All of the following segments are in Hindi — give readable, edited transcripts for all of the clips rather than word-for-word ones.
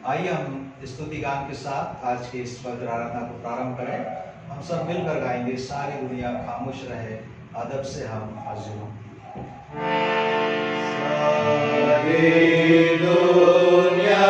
आइए हम स्तुति गान के साथ आज के इस पवित्र आराधना को प्रारंभ करें। हम सब मिलकर गाएंगे, सारी दुनिया खामोश रहे, अदब से हम हाजिर हों। सारी दुनिया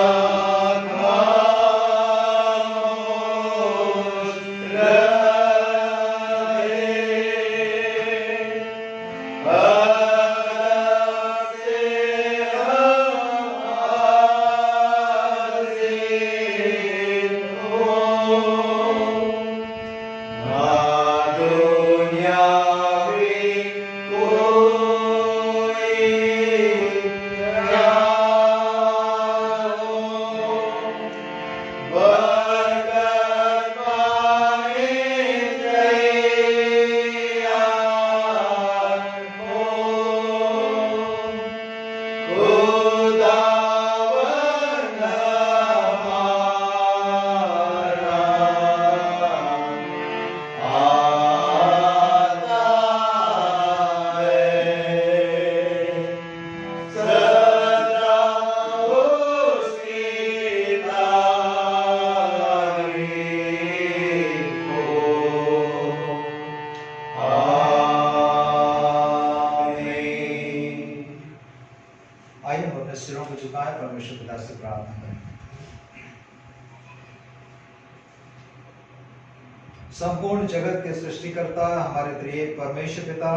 संपूर्ण जगत के सृष्टिकर्ता हमारे त्रिएक परमेश्वर पिता,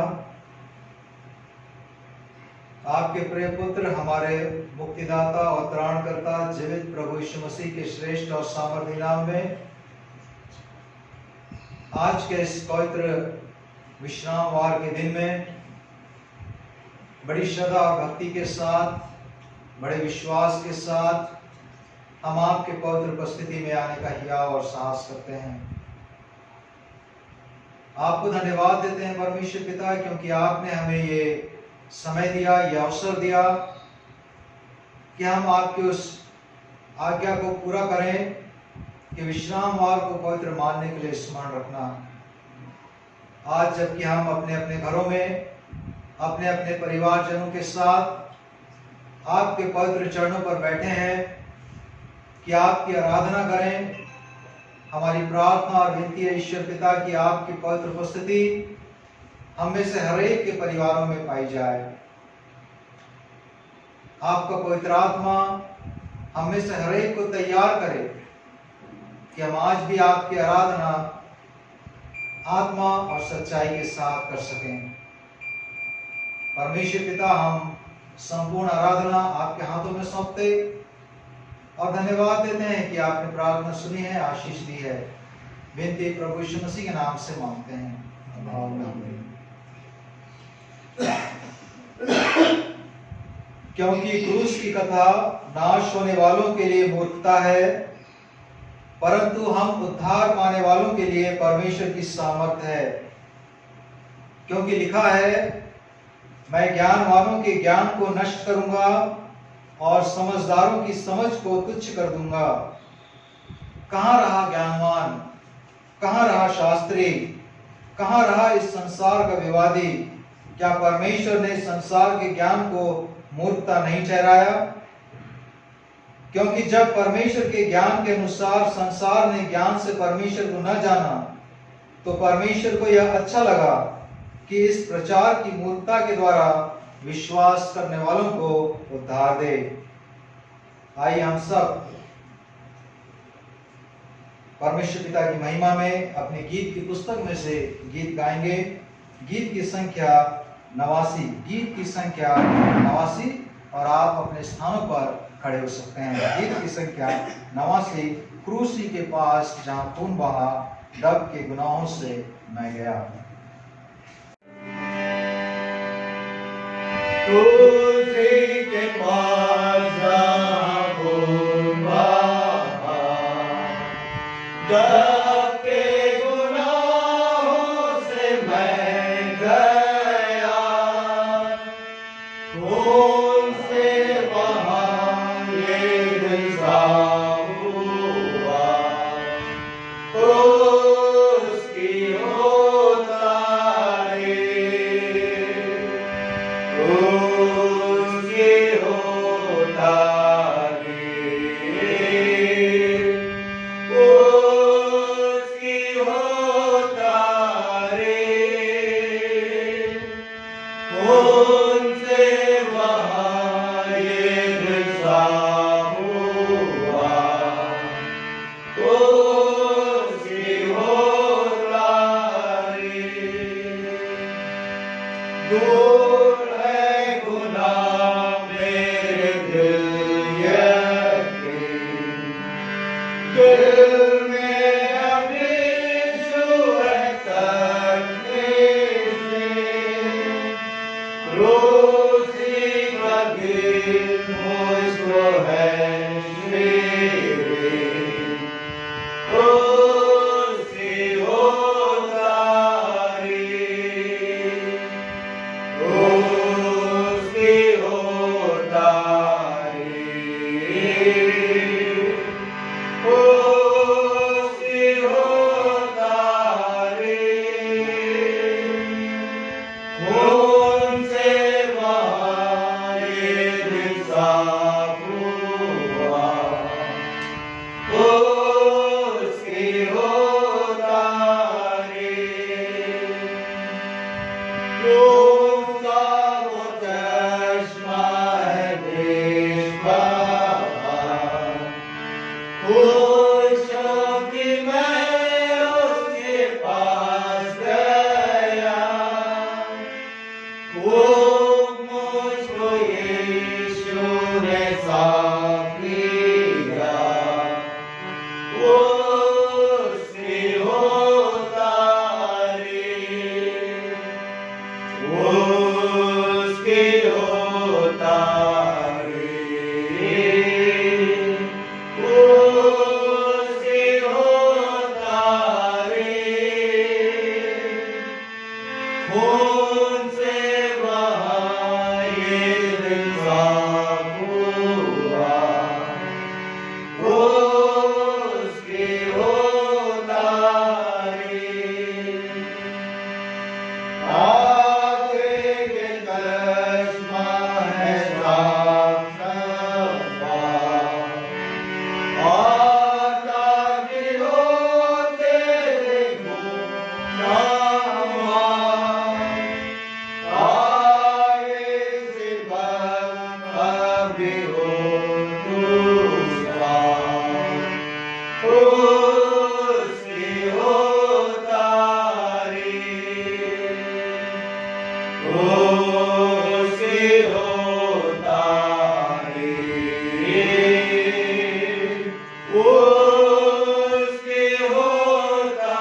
आपके प्रिय पुत्र, हमारे मुक्तिदाता और त्राणकर्ता जीवित प्रभु यीशु मसीह के श्रेष्ठ और सामर्थी नाम में आज के इस पवित्र विश्रामवार के दिन में बड़ी श्रद्धा और भक्ति के साथ, बड़े विश्वास के साथ हम आपके पवित्र उपस्थिति में आने का हियाव और साहस करते हैं। आपको धन्यवाद देते हैं परमेश्वर पिता, क्योंकि आपने हमें ये समय दिया, ये अवसर दिया कि हम आपकी उस आज्ञा को पूरा करें कि विश्रामवार को पवित्र मानने के लिए स्मरण रखना। आज जबकि हम अपने अपने घरों में अपने अपने परिवारजनों के साथ आपके पवित्र चरणों पर बैठे हैं कि आपकी आराधना करें, हमारी प्रार्थना और विनती है ईश्वर पिता कि आपकी पवित्र उपस्थिति हम में से हर एक के परिवारों में पाई जाए। आपका पवित्र आत्मा हम में से हर एक को तैयार करे कि हम आज भी आपकी आराधना आत्मा और सच्चाई के साथ कर सकें। परमेश्वर पिता, हम संपूर्ण आराधना आपके हाथों में सौंपते और धन्यवाद देते हैं कि आपने प्रार्थना सुनी है, आशीष दी है। विनती प्रभु यीशु मसीह के नाम से मांगते हैं, आमीन। क्योंकि क्रूस की कथा नाश होने वालों के लिए मूर्खता है, परंतु हम उद्धार पाने वालों के लिए परमेश्वर की सामर्थ है। क्योंकि लिखा है, मैं ज्ञानवानों के ज्ञान को नष्ट करूंगा और समझदारों की समझ को तुच्छ कर दूंगा। कहाँ रहा ज्ञानवान, कहाँ रहा शास्त्री, कहाँ रहा इस संसार का विवादी? क्या परमेश्वर ने संसार के ज्ञान को मूर्खता नहीं ठहराया? क्योंकि जब परमेश्वर के ज्ञान के अनुसार संसार ने ज्ञान से परमेश्वर को न जाना, तो परमेश्वर को यह अच्छा लगा कि इस प्रचार की मूर्खता के द्वारा विश्वास करने वालों को उद्धार दे। आइए हम सब परमेश्वर पिता की महिमा में अपने गीत की पुस्तक में से गीत गाएंगे। गीत की संख्या 89, गीत की संख्या 89, और आप अपने स्थानों पर खड़े हो सकते हैं। गीत की संख्या 89, क्रूसी के पास जहां खून बहा, डब के गुनाहों से मैं गया। क्रूसी के पास जहां खून बहा, डब के गुनाहों से मैं गया। खून से वहां ये हिसाब हुआ, उसकी होता उसकी होता उनसे वहाँ ये दिशा हुआ, उसकी होता दूर है गुनाह मेरे दिल यकीन, दिल में अभी रोज़ी का दिन मुझको है श्री उसकी होतारी, उसकी होतारी, उसकी होतारी। उनसे वहाँ ये दिशा हुआ, उसकी होतारी। उसका वो चश्मा है देशभर, खुशियों की मैं उसके पास गया, वो मुझको यीशु ने साफ किया, उसकी होतारी, उसकी होतारी, उसकी होतारी। खून से वहाँ ये दिशा हुआ, उसकी होतारी। आगे के चश्मा है साफ शफाफ, आता गिरोते देखो उसकी होतारी, उसकी होतारी, उसकी होतारी।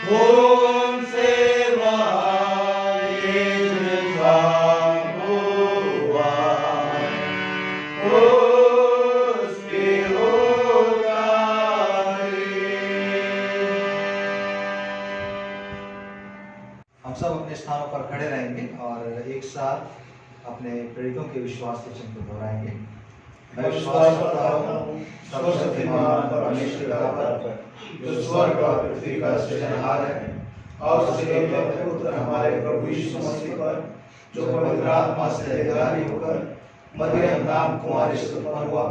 खून से वहाँ ये दिशा हुआ, उसकी होतारी। हम सब अपने स्थानों पर खड़े रहेंगे और एक साथ अपने प्रेरितों के विश्वास के चिन्ह को दोहराएंगे। मैं विश्वास करता हूँ सर्वशक्तिमान परमेश्वर का पर, जो स्वर्ग और पृथ्वी का सृजनहार है, और उसके अपने पुत्र हमारे प्रभु यीशु मसीह पर, जो पवित्र आत्मा से अधिकारी होकर मरियम नाम कुमारी से उत्पन्न हुआ,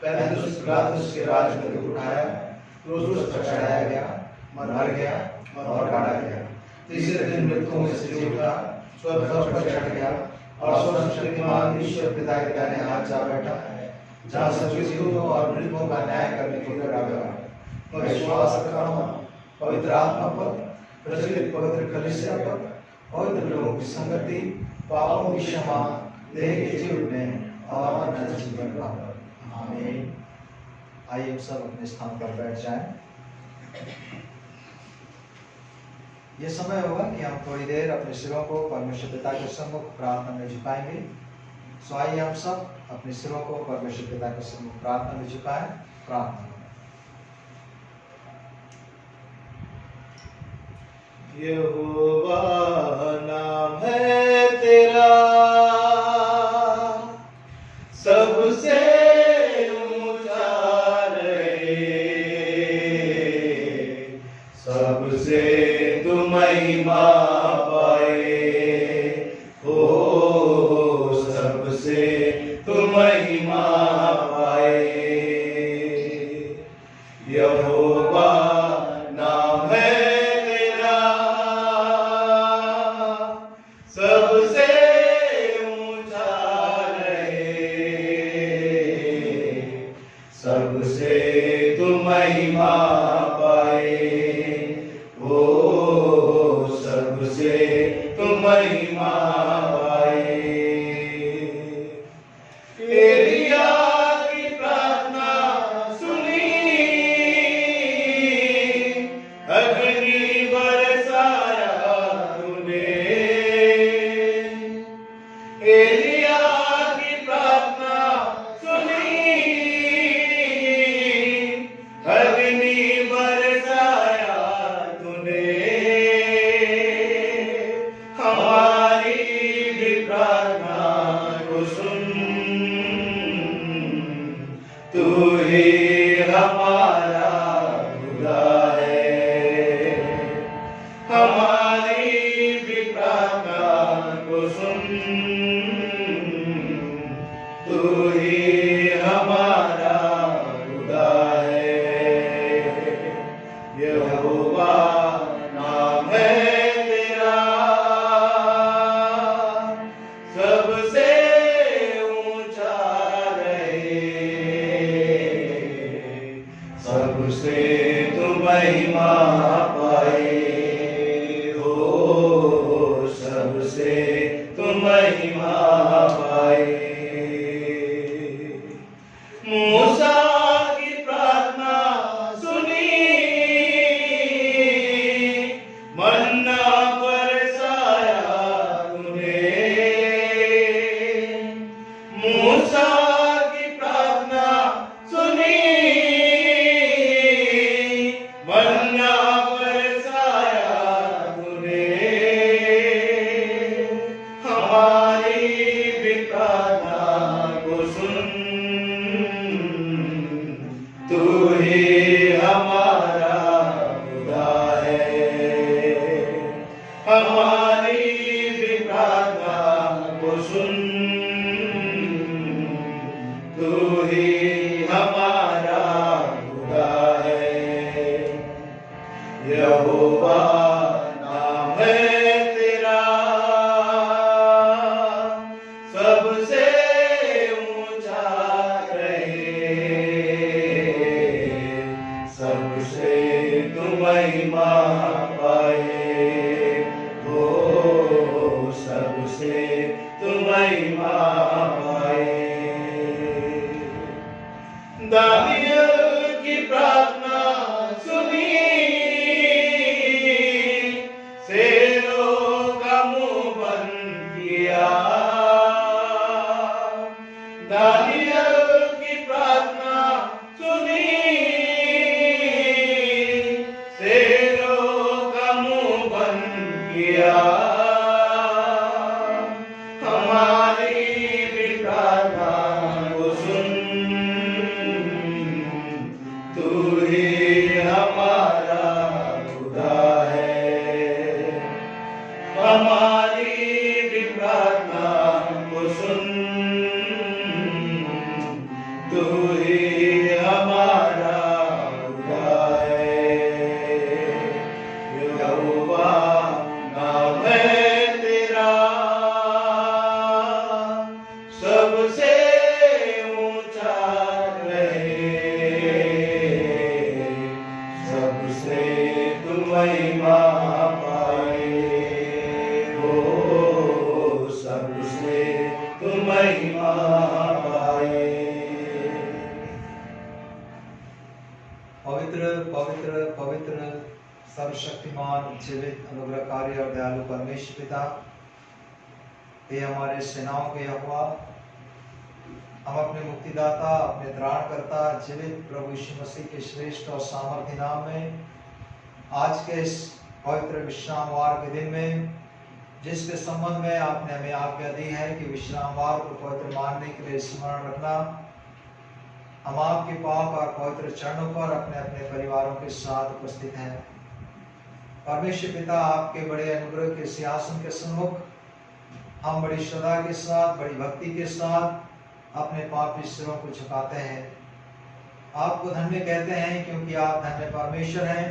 पहले पिलातुस के राज में दुख उठाया, क्रूस पर चढ़ाया गया, मर गया और काटा गया, तीसरे दिन मृतकों में से जी उठा, स्वर्ग पर चढ़ गया और सर्वशक्तिमान ईश्वर पिता के दाहिने हाथ जा बैठा है, जहाँ सजीवों और मृतकों का न्याय करने के लिए आगा है। मैं विश्वास करता हूँ पवित्र आत्मा पर, प्रचलित पवित्र कलीसिया पर, पवित्र लोगों की संगति, पापों की क्षमा, देह के जी उठने और नया जीवन का। आमीन। आइए हम सब अपने स्थान पर बैठ जाएं। ये समय होगा कि हम थोड़ी देर अपने सिरों को परमेश्वर पिता के सम्मुख प्रार्थना में झुकाएंगे। सो आइए हम सब अपने सिरों को परमेश्वर पिता के सम्मुख प्रार्थना में झुकाएं। प्रार्थना यहोवा नाम है तेरा, सबसे ऊंचा रहे, सबसे तू महिमा पाए, हो सबसे तू महिमा पाए। यहोवा नाम है तेरा, अग्नि बरसाया तूने, एलिया की प्रार्थना सुनी, अग्नि बरसाया तूने, हमारी भी प्रार्थना को सुन, तू ही हमारा खुदा है, हमारी भी प्रार्थना को सुन, तू ही हमारा खुदा है। यहोवा नाम है तेरा, सबसे ऊंचा रहे, सबसे तू महिमा पाए, हो सबसे तू महिमा पाए। मूसा की प्रार्थना सुनी, मन्ना बरसाया तूने, मूसा की प्रार्थना सुनी, मन्ना बरसाया तूने, हमारी भी प्रार्थना को सुन, तू ही हमारा खुदा है, हमारी भी प्रार्थना को सुन, तू ही हमारा खुदा है। यहोवा नाम है तेरा, सबसे ऊंचा रहे, सबसे तू महिमा पाए, हो सबसे तू महिमा पाए। दानियल की प्रार्थना सुनी, शेरों का मुंह बंद किया, दानियल की प्रार्थना सुनी, शेरों का मुंह बंद किया, हमारी भी प्रार्थना को सुन, तू ही हमारा खुदा है, हमारी भी प्रार्थना को सुन, तू ही हमारा खुदा है। यहोवा नाम है तेरा, सबसे ऊंचा रहे, सबसे तू महिमा पाए, हो सबसे तू महिमा पाए। पवित्र पवित्र पवित्र सर्वशक्तिमान जीवित अनुग्रहकारी और दयालु परमेश्वर पिता, ये हमारे सेनाओं के यहोवा, हम अपने मुक्तिदाता, अपने त्राणकर्ता जीवित प्रभु यीशु मसीह के श्रेष्ठ और सामर्थ्य नाम में आज के इस पवित्र विश्रामवार के दिन में, जिसके संबंध में आपने हमें आज्ञा दी है कि विश्रामवार को पवित्र मानने के लिए स्मरण रखना, हम आपके पाक और पवित्र चरणों पर अपने अपने परिवारों के साथ उपस्थित हैं। परमेश्वर पिता, आपके बड़े अनुग्रह के सिंहासन के सम्मुख हम बड़ी श्रद्धा के साथ, बड़ी भक्ति के साथ अपने पापी सिरों को झुकाते हैं। आपको धन्य कहते हैं क्योंकि आप धन्य परमेश्वर हैं,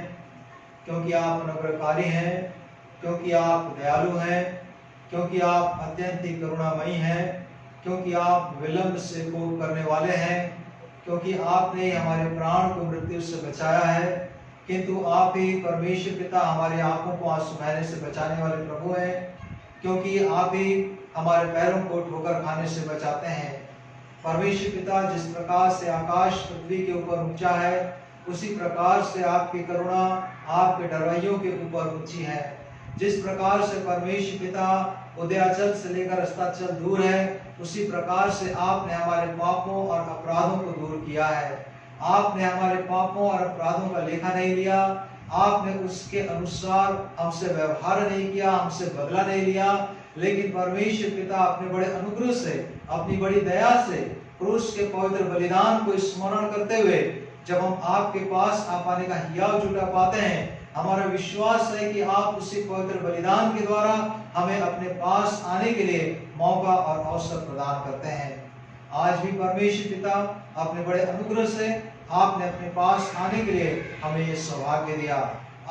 क्योंकि आप अनुग्रहकारी हैं, क्योंकि आप दयालु हैं, क्योंकि आप अत्यंत ही करुणामयी हैं, क्योंकि आप विलंब से कोप करने वाले हैं, क्योंकि आपने हमारे प्राण को मृत्यु से बचाया है, किंतु आप ही परमेश्वर पिता हमारी आंखों को आंसू बहने से बचाने वाले प्रभु हैं, क्योंकि आप ही हमारे पैरों को ठोकर खाने से बचाते हैं। परमेश्वर पिता, जिस प्रकार से आकाश पृथ्वी के ऊपर ऊंचा है, उसी प्रकार से आपकी करुणा आपके डरवाइयों के ऊपर ऊंची है। जिस प्रकार से परमेश्वर पिता उदयाचल से लेकर अस्ताचल दूर है, उसी प्रकार से आपने हमारे पापों और अपराधों को दूर किया है। आपने हमारे पापों और अपराधों का लेखा नहीं लिया, आपने उसके अनुसार हमसे व्यवहार नहीं किया, हमसे बदला नहीं लिया। लेकिन परमेश्वर पिता अपने बड़े अनुग्रह से, अपनी बड़ी दया से क्रूस के पवित्र बलिदान को स्मरण करते हुए जब हम आपके पास आ पाने का हियाव जुटा पाते हैं, हमारा विश्वास है कि आप उसी पवित्र बलिदान के द्वारा हमें अपने पास आने के लिए मौका और अवसर प्रदान करते हैं। आज भी परमेश्वर पिता अपने बड़े अनुग्रह से आपने अपने पास आने के लिए हमें ये सौभाग्य दिया।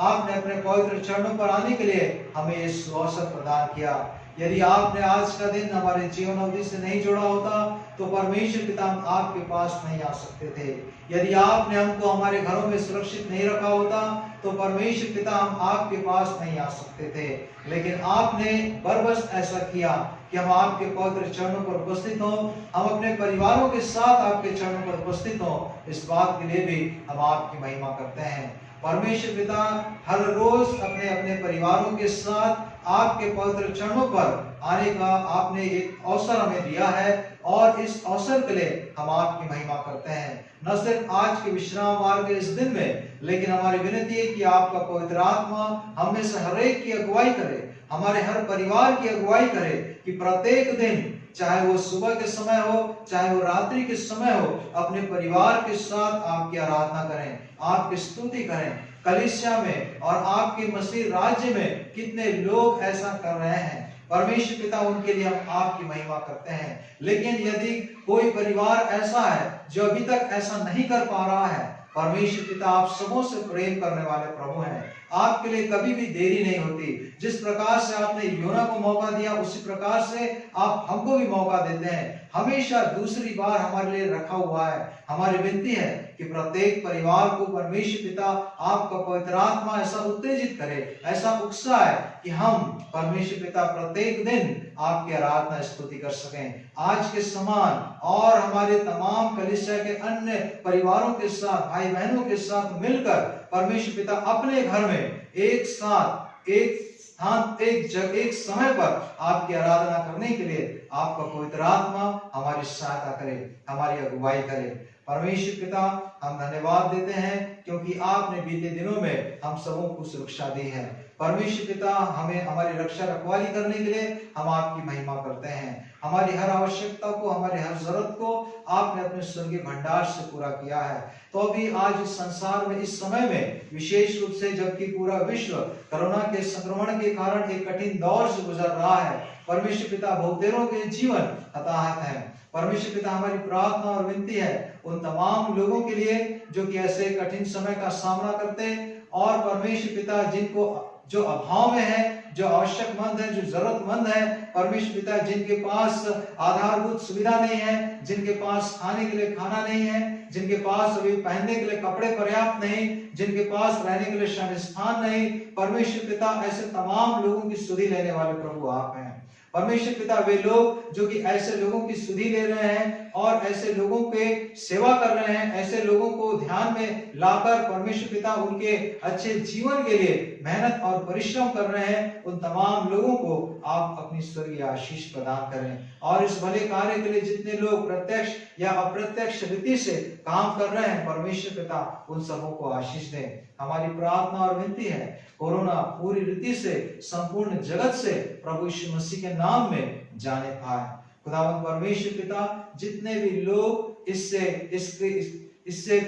आपने अपने पवित्र चरणों पर आने के लिए हमें ये अवसर प्रदान किया। यदि आपने आज का दिन हमारे जीवन अवधि से नहीं जोड़ा होता तो परमेश्वर पिता हम आपके पास नहीं आ सकते थे। यदि आपने हमको हमारे घरों में सुरक्षित नहीं रखा होता तो परमेश्वर पिता हम आपके पास नहीं आ सकते थे। लेकिन आपने बरबस ऐसा किया कि हम आपके पवित्र चरणों पर उपस्थित हों, हम अपने परिवारों के साथ आपके चरणों पर उपस्थित हों। इस बात के लिए भी हम आपकी महिमा करते हैं। परमेश्वर पिता हर रोज अपने अपने परिवारों के साथ आपके पवित्र चरणों पर आने का आपने एक अवसर हमें दिया है और इस अवसर के लिए हम आपकी महिमा करते हैं। न सिर्फ आज के विश्राम वार के इस दिन में, लेकिन हमारी विनती है कि आपका पवित्र आत्मा हम में से हर एक की अगुवाई करे, हमारे हर परिवार की अगुवाई करे कि प्रत्येक दिन, चाहे वो सुबह के समय हो चाहे वो रात्रि के समय हो, अपने परिवार के साथ आपकी आराधना करें, आपकी स्तुति करें। कलीसिया में और आपके मसीह राज्य में कितने लोग ऐसा कर रहे हैं, परमेश्वर पिता उनके लिए हम आपकी महिमा करते हैं। लेकिन यदि कोई परिवार ऐसा है जो अभी तक ऐसा नहीं कर पा रहा है, परमेश्वर पिता आप सबों से प्रेम करने वाले प्रभु हैं, आपके लिए कभी भी देरी नहीं होती। जिस प्रकार से आपने योना को मौका दिया उसी प्रकार से आप हमको भी मौका देते हैं। हमेशा दूसरी बार हमारे लिए रखा हुआ है। हमारी विनती है कि प्रत्येक परिवार को परमेश्वर पिता आपका पवित्र आत्मा ऐसा उत्तेजित करे, ऐसा उकसाए कि हम परमेश्वर पिता प्रत्येक दिन आपकी आराधना स्तुति कर सकें। आज के समान और हमारे तमाम कलीसिया के अन्य परिवारों के साथ, भाई बहनों के साथ मिलकर परमेश्वर पिता अपने घर में एक साथ, एक स्थान, एक समय पर आपकी आराधना करने के लिए आपका पवित्र आत्मा हमारी सहायता करे, हमारी अगुवाई करे। परमेश्वर पिता हम धन्यवाद देते हैं क्योंकि आपने बीते दिनों में हम सबों को सुरक्षा दी है। परमेश्वर पिता हमें हमारी रक्षा रखवाली करने के लिए हम आपकी महिमा करते हैं। हमारी हर आवश्यकता को, हमारी हर जरूरत को आपने अपने स्वर्गीय भंडार से पूरा किया है। तो अभी आज इस संसार में, इस समय में, विशेष रूप से जबकि पूरा विश्व कोरोना के संक्रमण के कारण एक कठिन दौर से गुजर रहा है, परमेश्वर पिता बहुतेरों के जीवन हताहत है। परमेश्वर पिता हमारी प्रार्थना और विनती है उन तमाम लोगों के लिए जो कि ऐसे कठिन समय का सामना करते हैं, और परमेश्वर पिता जिनको जो अभाव में है, जो आवश्यकमंद है, जो जरूरतमंद है, परमेश्वर पिता जिनके पास आधारभूत सुविधा नहीं है, जिनके पास खाने के लिए खाना नहीं है, जिनके पास अभी पहनने के लिए कपड़े पर्याप्त नहीं, जिनके पास रहने के लिए शरण स्थान नहीं, परमेश्वर पिता ऐसे तमाम लोगों की सुधि लेने वाले प्रभु आप हैं। परमेश्वर पिता वे लोग जो कि ऐसे लोगों की सुधि ले रहे हैं और ऐसे लोगों पे सेवा कर रहे हैं, ऐसे लोगों को ध्यान में लाकर परमेश्वर पिता उनके अच्छे जीवन के लिए मेहनत और परिश्रम कर रहे हैं, उन तमाम लोगों को आप अपनी स्वर्गीय आशीष प्रदान करें। और इस भले कार्य के लिए जितने लोग प्रत्यक्ष या अप्रत्यक्ष रीति से काम कर रहे हैं, परमेश्वर पिता उन सबों को आशीष दें। हमारी प्रार्थना और विनती है कोरोना पूरी रीति से संपूर्ण जगत से प्रभु यीशु मसीह के नाम में जाने पाए। खुदावंद परमेश्वर पिता जितने भी लोग इससे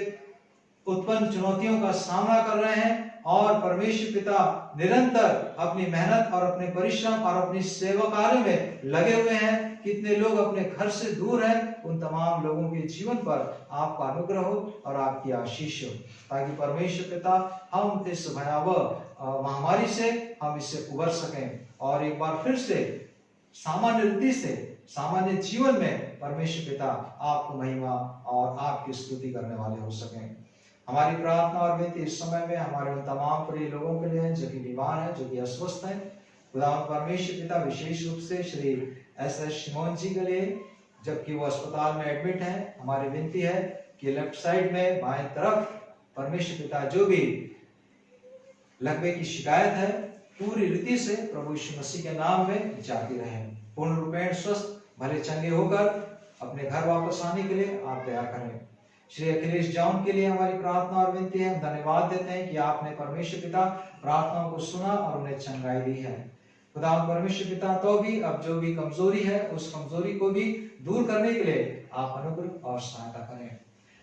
उत्पन्न चुनौतियों का सामना कर रहे हैं और परमेश्वर पिता निरंतर अपनी मेहनत और अपने परिश्रम और अपनी सेवा कार्य में लगे हुए हैं, कितने लोग अपने घर से दूर हैं, उन तमाम लोगों के जीवन पर आपका अनुग्रह हो और आपकी आशीष हो, ताकि परमेश्वर पिता हम इस भयावह महामारी से हम इससे उबर सकें और एक बार फिर से सामान्य रीति से सामान्य जीवन में परमेश्वर पिता आपको महिमा और आपकी स्तुति करने वाले हो सकें। हमारी प्रार्थना और विनती इस समय में हमारे उन तमाम प्रिय लोगों के लिए हैं जो कि बीमार हैं, जो कि अस्वस्थ हैं। खुदावंद परमेश्वर पिता विशेष रूप से श्री एस शिमोन जी के लिए, जबकि वो अस्पताल में एडमिट हैं, हमारी विनती है कि लेफ्ट साइड में बाएं तरफ परमेश्वर पिता जो भी लकवे की शिकायत है पूरी रीति से प्रभु यीशु मसीह के नाम में जाती रहे, पूर्ण रूपेण स्वस्थ भले चंगे होकर अपने घर वापस आने के लिए आप दया करें। श्री अखिलेश जॉन के लिए हमारी प्रार्थना और विनती है। हम धन्यवाद देते हैं कि आपने परमेश्वर पिता प्रार्थनाओं को सुना और उन्हें चंगाई दी है। खुदा परमेश्वर पिता तो भी अब जो भी कमजोरी है उस कमजोरी को भी दूर करने के लिए आप अनुग्रह और सहायता करें।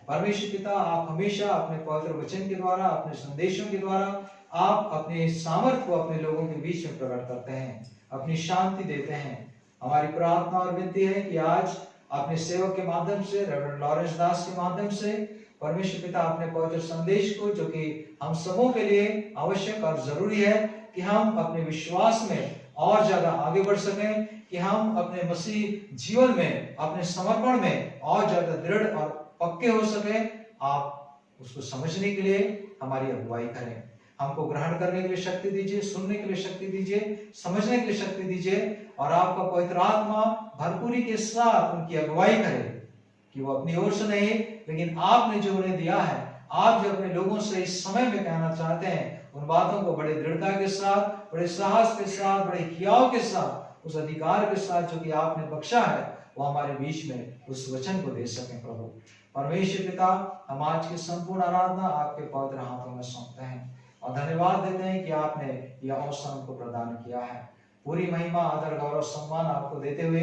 परमेश्वर पिता आप हमेशा अपने पवित्र वचन के द्वारा, अपने संदेशों के द्वारा आप अपने सामर्थ को अपने लोगों के बीच में प्रकट करते हैं, अपनी शांति देते हैं। हमारी प्रार्थना और विनती है कि आज अपने सेवक के माध्यम से, रेवरेंड लॉरेंस दास के माध्यम से परमेश्वर पिता अपने पवित्र संदेश को, जो कि हम सबों के लिए आवश्यक और जरूरी है कि हम अपने विश्वास में और ज्यादा आगे बढ़ सकें, कि हम अपने मसीह जीवन में, अपने समर्पण में और ज्यादा दृढ़ और पक्के हो सके, आप उसको समझने के लिए हमारी अगुवाई करें। हमको ग्रहण करने के लिए शक्ति दीजिए, सुनने के लिए शक्ति दीजिए, समझने के लिए शक्ति दीजिए, और आपका पवित्र आत्मा भरपूरी के साथ उनकी अगुवाई करे, कि वो अपनी ओर से नहीं लेकिन आपने जो उन्हें दिया है, आप जो अपने लोगों से इस समय में कहना चाहते हैं, उन बातों को बड़े दृढ़ता के साथ, बड़े साहस के साथ, बड़े हियाव के साथ, उस अधिकार के साथ जो कि आपने बख्शा है, वो हमारे बीच में उस वचन को दे सकें। प्रभु परमेश्वर पिता, हम आज की संपूर्ण आराधना आपके पवित्र हाथों में सौंपते हैं और धन्यवाद देते हैं कि आपने यह अवसर हमको प्रदान किया है। पूरी महिमा, आदर, गौरव, सम्मान आपको देते हुए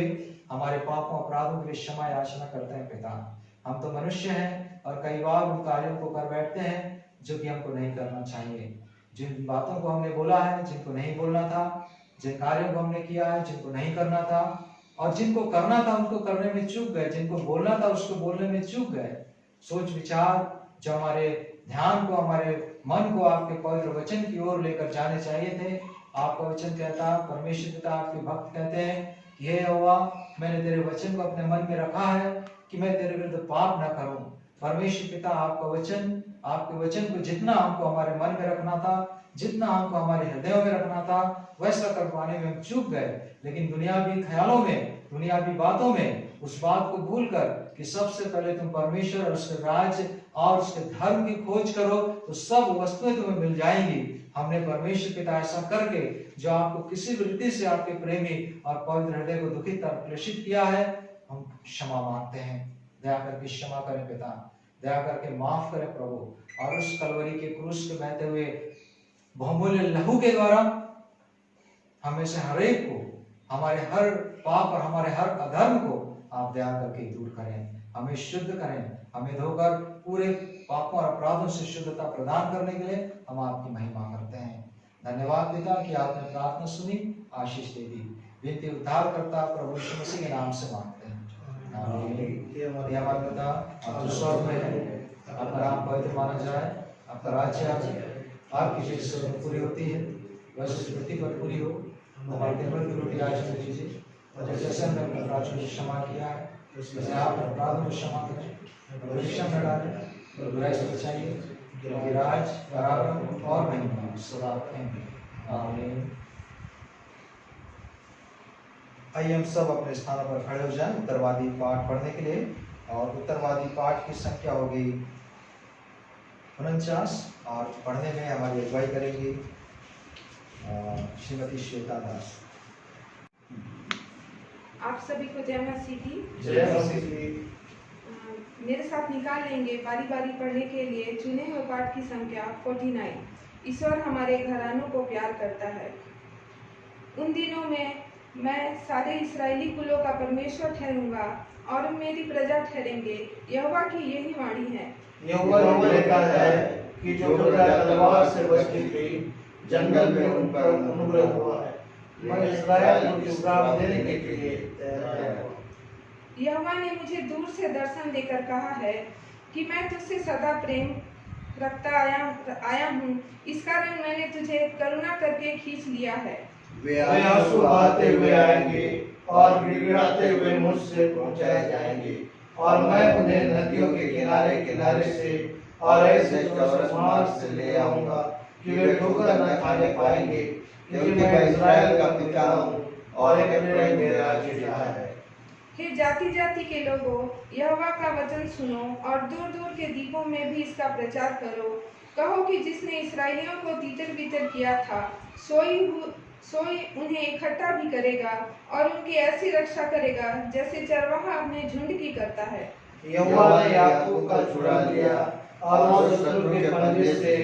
हमारे पापों अपराधों के लिए क्षमा याचना करते हैं। पिता, हम तो मनुष्य हैं और कई बार उन कार्यों को कर बैठते हैं जो कि हमको नहीं करना चाहिए। जिन बातों को हमने बोला है, जिनको नहीं बोलना था, जिन कार्यों को हमने किया है जिनको नहीं करना था, और जिनको करना था उनको करने में चूक गए, जिनको बोलना था उसको बोलने में चूक गए। सोच विचार जो हमारे ध्यान को, हमारे मन को आपके पवित्र वचन की ओर लेकर जाने चाहिए थे, आपका वचन कहता, परमेश्वर पिता आपके भक्त कहते हैं कि हे यहोवा, मैंने तेरे वचन को अपने मन में रखा है कि मैं तेरे विरुद्ध पाप न करूं। परमेश्वर पिता, आपका वचन, आपके वचन को जितना हमको हमारे मन में रखना था, जितना हमको हमारे हृदयों में रखना था, वैसा कर पाने में हम चूक गए। लेकिन दुनियावी ख्यालों में, दुनियावी बातों में उस बात को भूलकर कि सबसे पहले तुम परमेश्वर और उसके राज्य और उसके धर्म की खोज करो तो सब वस्तुएं तुम्हें मिल जाएंगी। हमने परमेश्वर पिता ऐसा करके जो आपको किसी भी रीति से आपके प्रेमी और पवित्र हृदय को दुखित और क्लेशित किया है, हम क्षमा मांगते हैं। दया करके क्षमा करें पिता, दया करके माफ करें प्रभु, और उस कलवरी के क्रूस के बहते हुए बहुमूल्य लहू के द्वारा हमें से हर एक को, हमारे हर पाप और हमारे हर अधर्म को आप दया करके दूर करें, हमें शुद्ध करें, हमें धोकर पूरे पापों और अपराधों से शुद्धता प्रदान करने के लिए हम आपकी महिमा करते हैं। धन्यवाद पिता कि आपने प्रार्थना सुनी, आशीष दे दी। विनती उद्धार करता प्रभु यीशु मसीह के नाम से मांगते हैं, आमीन। हमारे पिता आप जो स्वर्ग में हैं, आपका नाम पवित्र माना जाए, आपका राज्य आ जाए, आपकी इच्छा पूरी होती है वैसे पृथ्वी पर पूरी हो। हमारे दिन की रोटी आज हमें दीजिए, और जैसे हमने अपने अपराधों को क्षमा किया है वैसे आप अपराधों को क्षमा करें, परीक्षा में डालें और बुराई से बचाइए, क्योंकि राज, पराक्रम और महिमा सदा रहेंगे, आमीन। आइए हम सब अपने स्थानों पर खड़े हो जाएं उत्तरवादी पाठ पढ़ने के लिए, और उत्तरवादी पाठ की संख्या होगी 49, और पढ़ने में हमारी अगुवाई करेंगी श्रीमती श्वेता दास। आप सभी को जय मसीह की। जय मसीह की। मेरे साथ निकाल लेंगे बारी बारी पढ़ने के लिए चुने हुए पाठ की संख्या 49। ईश्वर हमारे घरानों को प्यार करता है। उन दिनों में मैं सारे इस्राएली कुलों का परमेश्वर ठहरूंगा और मेरी प्रजा ठहरेंगे। यहोवा की यही वाणी है। यहोवा ने कहा है कि जो प्रजा तलवार से बचती थी, जंगल में उन पर अनुग्रह हुआ है। मैं इस्राएल को विश्राम देने के लिए तैयार हूँ। यहोवा ने मुझे दूर से दर्शन देकर कहा है कि मैं तुझसे सदा प्रेम रखता आया हूँ, इस कारण मैंने तुझे करुणा करके खींच लिया है। वे आंसू बहाते हुए आएंगे और गिड़गिड़ाते हुए मुझसे पहुंचाए जाएंगे, और मैं उन्हें नदियों के किनारे किनारे से और ऐसे चौरस मार्ग से ले आऊंगा कि वे ठोकर न खाने पाएंगे, क्योंकि मैं इस्राएल का पिता हूँ और एफ्राइम मेरा जिला है। हे जाति जाति के लोगों, यहोवा का वचन सुनो और दूर दूर के द्वीपों में भी इसका प्रचार करो। कहो कि जिसने इसराइलियों को तितर बितर किया था, सोई उन्हें इकट्ठा भी करेगा और उनकी ऐसी रक्षा करेगा जैसे चरवाहा अपने झुंड की करता है। यहोवा ने याकूब का छुड़ा लिया और उस शत्रु के पंजे से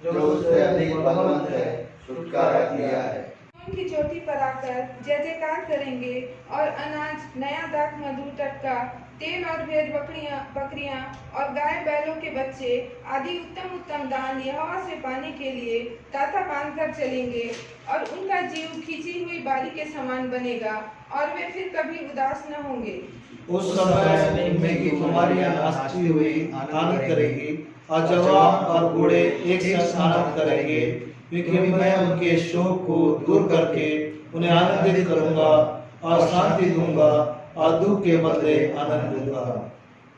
जो उससे अधिक बलवंत है छुटकारा दिया है। उनकी चोटी पर आकर जय जयकार करेंगे और अनाज, नया दाख, मधु, टटका, तेल और भेड़ बकरियां और गाय बैलों के बच्चे आदि उत्तम उत्तम दान यहोवा से पाने के लिए ताता बांधकर चलेंगे और उनका जीव खींची हुई बारी के समान बनेगा और वे फिर कभी उदास न होंगे। उस समय उनमें की कुमारियां नाचती हुई आनंद करेगी और जवान और बूढ़े एक साथ आनंद करेंगे, क्योंकि मैं उनके शोक को दूर करके उन्हें आनंदित करूंगा और शांति दूंगा और दुख के बदले आनंद दूंगा।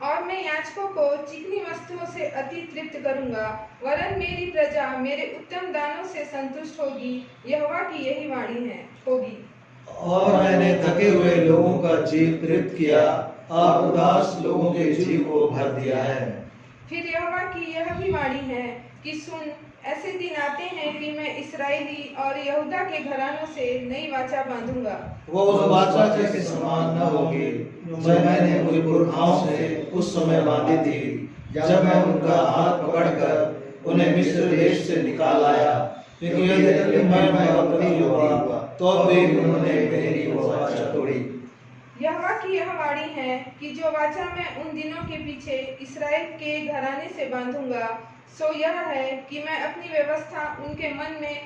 और मैं याजकों को चिकनी वस्तुओं से अति तृप्त करूंगा, वरन मेरी प्रजा मेरे उत्तम दानों से संतुष्ट होगी। यहोवा की यही वाणी होगी। और मैंने थके हुए लोगों का जीव तृप्त किया और उदास लोगों के जीव को भर दिया है। फिर यहोवा की यह भी वाणी है कि सुन, ऐसे दिन आते हैं कि मैं इस्राएली और यहूदा के घरानों से नई वाचा बांधूंगा। वो उस वाचा के समान न होगी जो मैंने उनके पुरखाओं से उस समय बांधी थी, जब मैं उनका हाथ पकड़कर उन्हें मिस्र देश से निकाल आया, क्योंकि यद्यपि मैं अपनी हुआ तो भी उन्होंने मेरी वो वाचा तोड़ी। यहोवा की यह वाणी है कि जो वाचा मैं उन दिनों के पीछे इस्राएल के घराने से बांधूंगा, सो यह है कि मैं अपनी व्यवस्था उनके मन में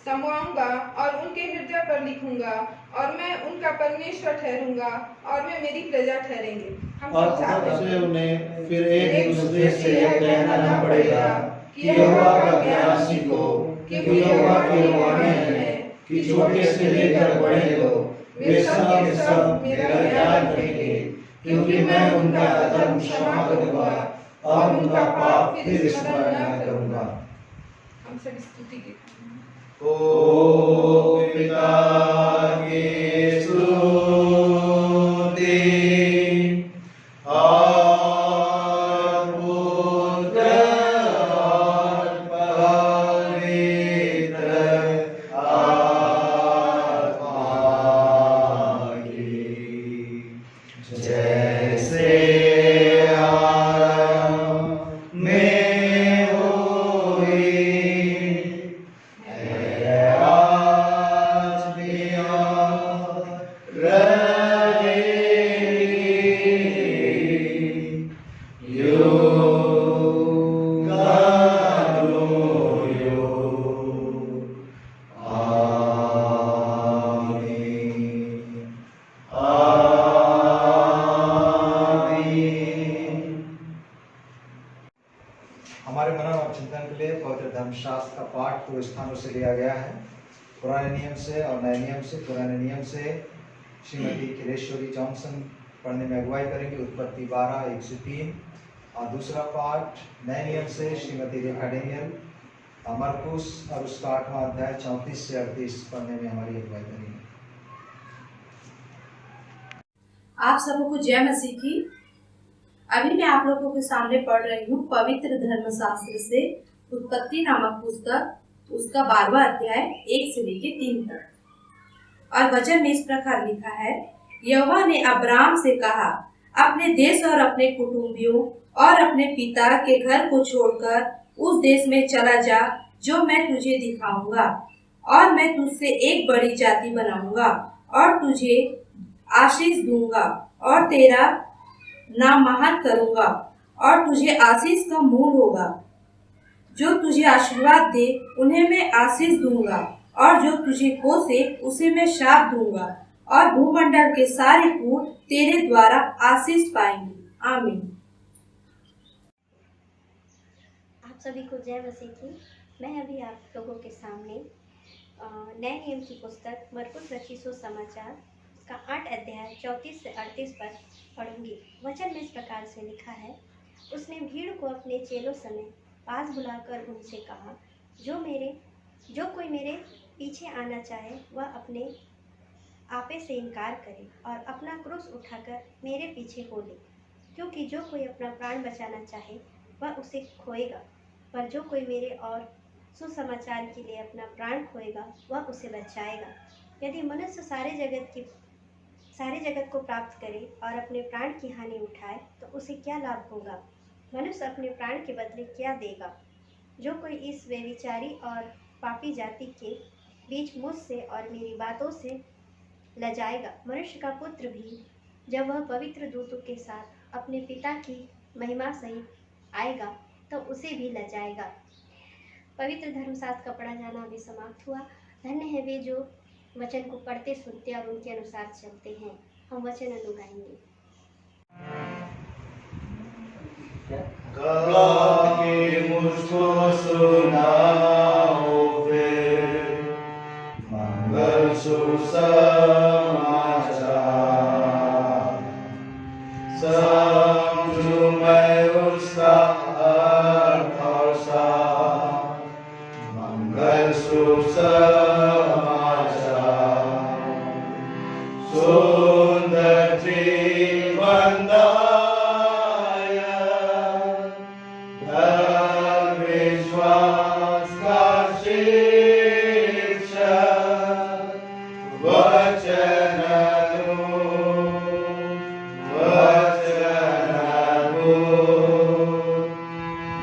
समवाऊंगा और उनके हृदय पर लिखूंगा, और मैं उनका परमेश्वर ठहरूंगा और वे मेरी प्रजा ठहरेंगे। और तब से उन्हें फिर एक दूसरे से यह कहना न पड़ेगा कि यहोवा का ज्ञान सीखो, क्योंकि यहोवा की वाणी है कि छोटे से लेकर बड़े लोग वे सब के सब मेरा ज्ञान करेंगे, क्योंकि मैं उनका अधर्म क्षमा करूंगा और उनका पाप फिर स्मरण न करूंगा। हम सब स्तुति के ओ पिता की स्तुति और पुत्र और पवित्र आत्मा की, जैसे आरंभ में हुई हमारे मनन और चिंतन के लिए पवित्र धर्मशास्त्र का पाठ दो स्थानों से लिया गया है, पुराने नियम से और नए नियम से। पुराने नियम से श्रीमती खिलेश्वरी जॉनसन पढ़ने में अगुवाई करेंगे, उत्पत्ति 12:1-3। और दूसरा पाठ नए नियम से श्रीमती रेखा डेनियल मरकुस और उसका 8वां अध्याय 34 से 38 पढ़ने में हमारी अगुवाई करेंगे। आप सबको जय मसीह की। अभी मैं आप लोगों के सामने पढ़ रही हूँ पवित्र धर्मशास्त्र से उत्पत्ति नामक पुस्तक, उसका 12वां अध्याय 1 से लेकर 3 तक। और वचन में इस प्रकार लिखा है, यहोवा ने अब्राम से कहा, अपने देश और अपने कुटुंबियों और अपने पिता के घर को छोड़कर उस देश में चला जा जो मैं तुझे दिखाऊंगा, और मैं तुझसे एक बड़ी जाति बनाऊंगा और तुझे आशीष दूंगा और तेरा नाम महान करूंगा, और तुझे आशीष का मूल होगा। जो तुझे आशीर्वाद दे उन्हें मैं आशीष दूंगा, और जो तुझे कोसे उसे मैं शाप दूंगा, और भूमंडल के सारे कूट तेरे द्वारा आशीष पाएंगे। आमीन। आप सभी को जय मसीह की। मैं अभी आप लोगों के सामने नए नियम की पुस्तक मरकुस रचित सुसमाचार का 8 अध्याय 34 से 38 पर पढ़ूंगी। वचन में इस प्रकार से लिखा है, उसने भीड़ को अपने चेलों समेत पास बुलाकर उनसे कहा, जो कोई मेरे पीछे आना चाहे वह अपने आपे से इनकार करे और अपना क्रूस उठाकर मेरे पीछे हो ले। क्योंकि जो कोई अपना प्राण बचाना चाहे वह उसे खोएगा, पर जो कोई मेरे और सुसमाचार के लिए अपना प्राण खोएगा वह उसे बचाएगा। यदि मनुष्य सारे जगत को प्राप्त करे और अपने प्राण की हानि उठाए तो उसे क्या लाभ होगा? मनुष्य अपने प्राण के बदले क्या देगा? जो कोई इस व्यभिचारी और पापी जाति के बीच मुझसे और मेरी बातों से लजाएगा, मनुष्य का पुत्र भी जब वह पवित्र दूतों के साथ अपने पिता की महिमा सहित आएगा तो उसे भी लजाएगा। पवित्र धर्मशास्त्र का पढ़ा जाना अभी समाप्त हुआ। धन्य है वे जो वचन को पढ़ते सुनते और उनके अनुसार चलते हैं। हम वचन अनुगाएंगे। गा के मुझको सुनाओ फिर मंगल सुसमाचार, समझूं मैं उसका अर्थ और सार। मंगल सुसमाचार सुंदर जीवन विश्वास का शीर्षक वचन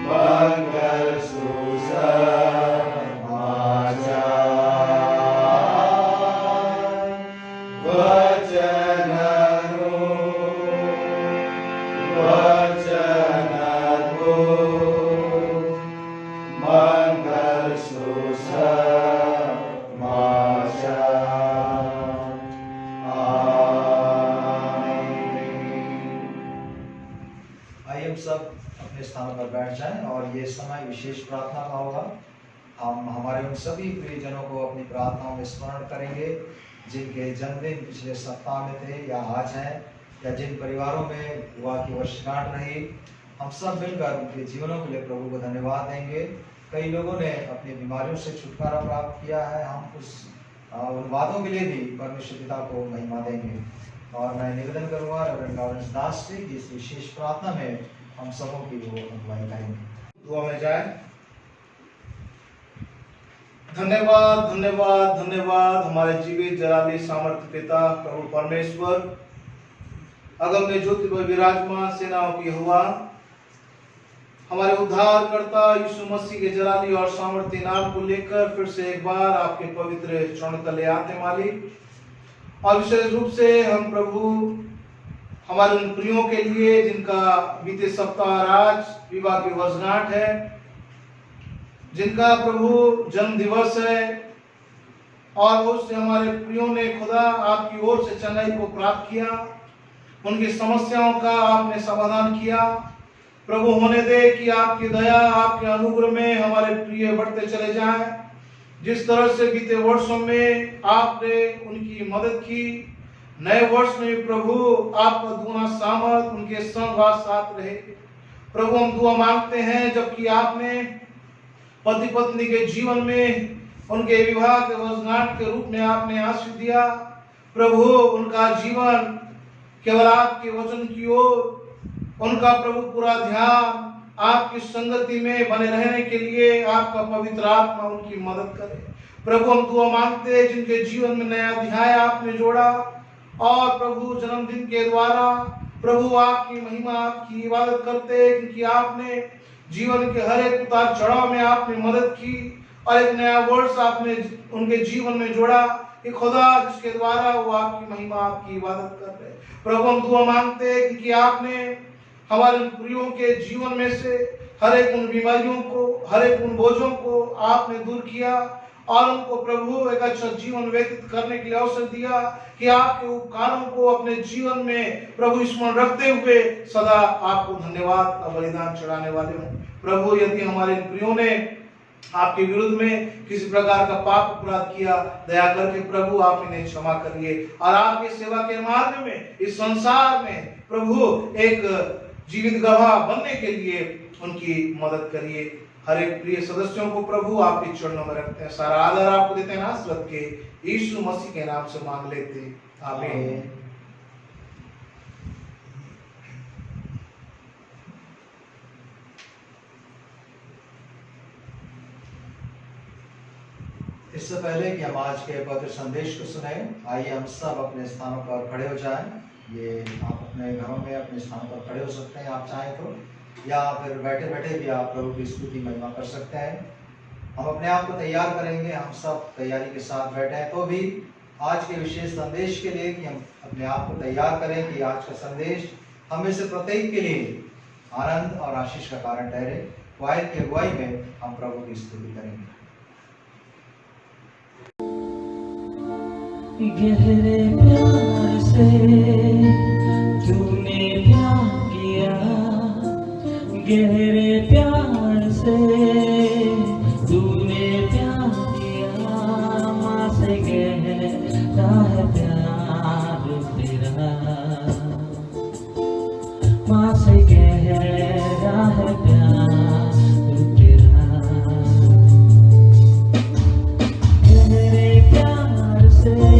मंगल सुसमाचार मंगल सुसमाचार। आइए हम सब अपने स्थानों पर बैठ जाएं और ये समय विशेष प्रार्थना का होगा। हम हमारे उन सभी प्रियजनों को अपनी प्रार्थनाओं में स्मरण करेंगे जिनके जन्मदिन पिछले सप्ताह में थे या आज हैं, या जिन परिवारों में हुआ की वर्षगांठ रही। हम सब मिलकर उनके जीवनों के लिए प्रभु को धन्यवाद देंगे। कई लोगों ने अपनी बीमारियों से छुटकारा प्राप्त किया है। हम उन बातों के लिए भी परमेश्वर पिता को महिमा देंगे। और मैं निवेदन करूंगा रेवरेंड लॉरेंस दास जी की इस विशेष प्रार्थना में हम सबों की वो अगुवाई करेंगे। दुआ में जाएं। धन्यवाद धन्यवाद धन्यवाद हमारे जीवित जलाली सामर्थ्य पिता प्रभु परमेश्वर, अगम्य ज्योति पर विराजमान सेनाओं की यहोवा, हमारे उद्धारकर्ता यीशु मसीह के जलाली और सामर्थ्य नाम को लेकर फिर से एक बार आपके पवित्र चरण तले आते मालिक। और विशेष रूप से हम प्रभु हमारे उन प्रियों के लिए जिनका बीते सप्ताह आज विवाह की वर्षगांठ है, जिनका प्रभु जन्म दिवस है, और उससे हमारे प्रियों ने खुदा आपकी ओर से चंगाई को प्राप्त किया, उनकी समस्याओं का आपने समाधान किया। प्रभु होने दे कि आपकी दया आपके अनुग्रह में हमारे प्रिय बढ़ते चले जाएं। जिस तरह से बीते वर्षों में आपने उनकी मदद की, नए वर्ष में प्रभु आपका दुआ सामर्थ उनके संग साथ रहे। प्रभु हम दुआ मांगते हैं जबकि आपने पति पत्नी के जीवन में उनके विवाह के वर्षगांठ के रूप में आपने आशीष दिया। प्रभु उनका जीवन केवल आपके वचन की ओर, उनका प्रभु पूरा ध्यान आपकी संगति में बने रहने के लिए आपका पवित्र आत्मा उनकी मदद करे। प्रभु हम दुआ मांगते हैं जिनके जीवन में नया अध्याय आपने जोड़ा, और प्रभु जन्मदिन के द्वारा प्रभु आपकी महिमा आपकी इबादत करते, क्योंकि आपने जीवन के हर एक उतार चढ़ाव में आपने मदद की और एक नया वर्ष आपने उनके जीवन में जोड़ा कि खुदा जिसके द्वारा वो आपकी महिमा आपकी इबादत कर रहे। प्रभु हम दुआ मांगते हैं क्योंकि आपने हमारे प्रियों के जीवन में से हर एक उन बीमारियों को, हर एक उन बोझों को आपने दूर किया और उनको प्रभु एक अच्छा जीवन व्यतीत करने के लिए अवसर दिया कि आपके उपकारों को अपने जीवन में प्रभु स्मरण रखते हुए सदा आपको धन्यवाद का बलिदान चढ़ाने वाले हों। प्रभु यदि हमारे प्रियों ने आपके विरुद्ध में किसी प्रकार का पाप अपराध किया, दया करके प्रभु आप इन्हें क्षमा करिए और आपकी सेवा के मार्ग में इस संसार में प्रभु एक जीवित गवाह बनने के लिए उनकी मदद करिए। हर एक प्रिय सदस्यों को प्रभु आपके चरणों में रखते हैं। सारा आदर आपको देते हैं, नासरत के यीशु मसीह के नाम से मांग लेते हैं, आमीन। इससे पहले कि हम आज के पवित्र संदेश को सुने, आइए हम सब अपने स्थानों पर खड़े हो जाएं। ये आप अपने घरों में अपने स्थानों पर खड़े हो सकते हैं आप चाहें तो, या फिर बैठे बैठे भी आप प्रभु की स्तुति महिमा कर सकते हैं। हम अपने आप को तैयार करेंगे, हम सब तैयारी के साथ बैठे हैं तो भी आज के विशेष संदेश के लिए कि हम अपने आप को तैयार करें कि आज का संदेश हम में से प्रत्येक के लिए आनंद और आशीष का कारण ठहरे। वाहिद की अगुवाई में हम प्रभु की स्तुति करेंगे। गहरे प्यार से तूने प्यार किया, गहरे प्यार से तूने प्यार किया, माँ से गहरा है प्यार तेरा, माँ से गहरा है प्यार तेरा, गहरे प्यार से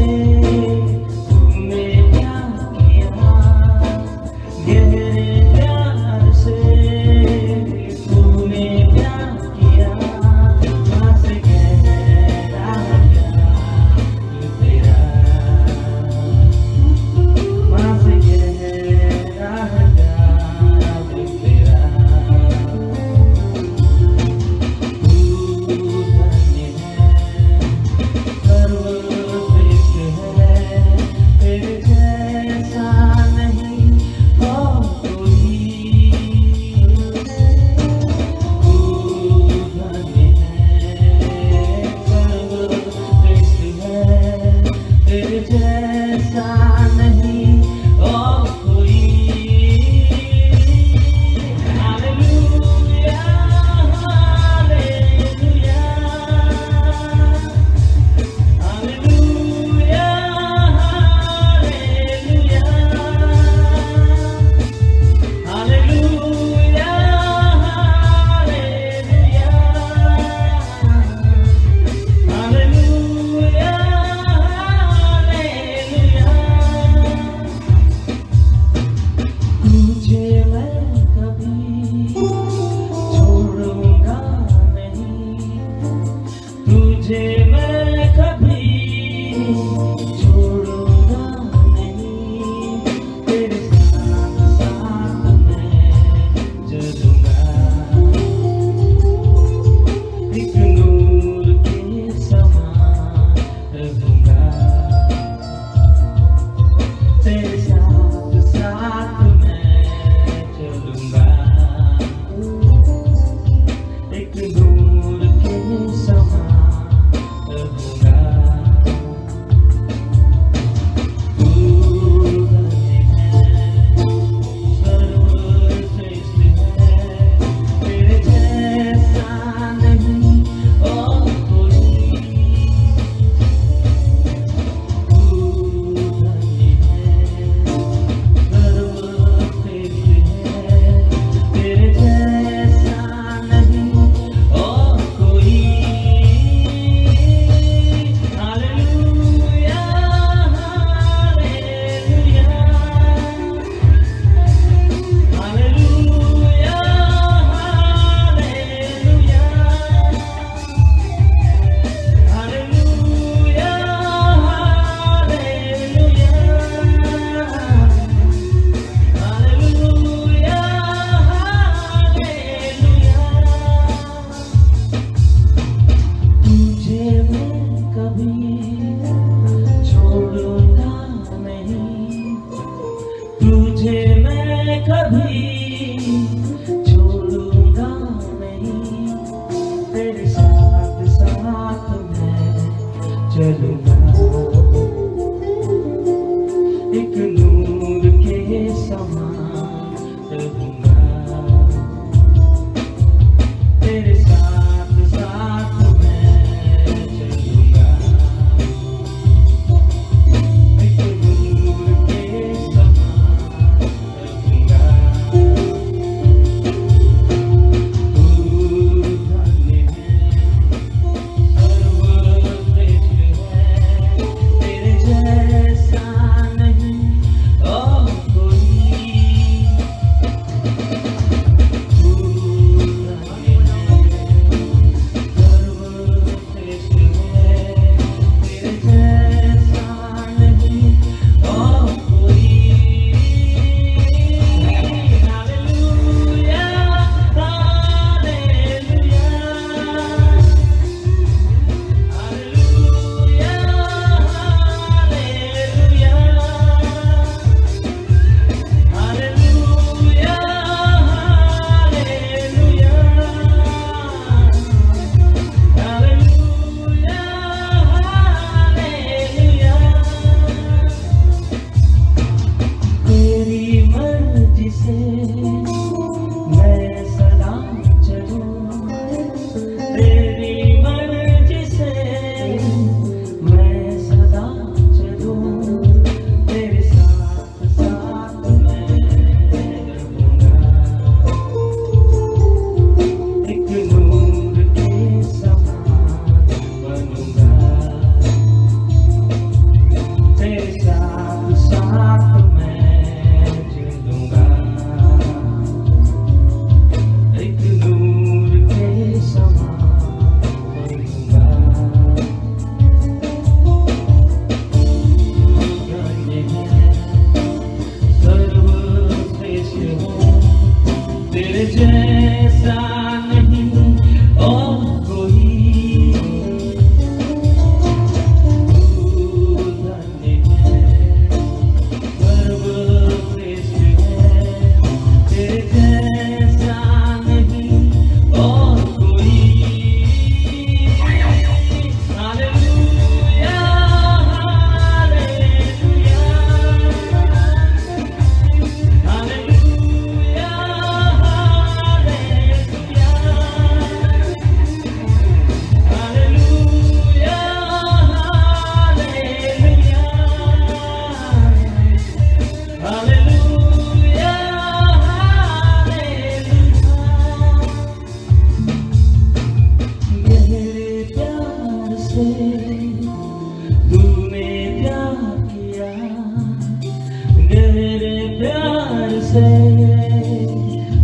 से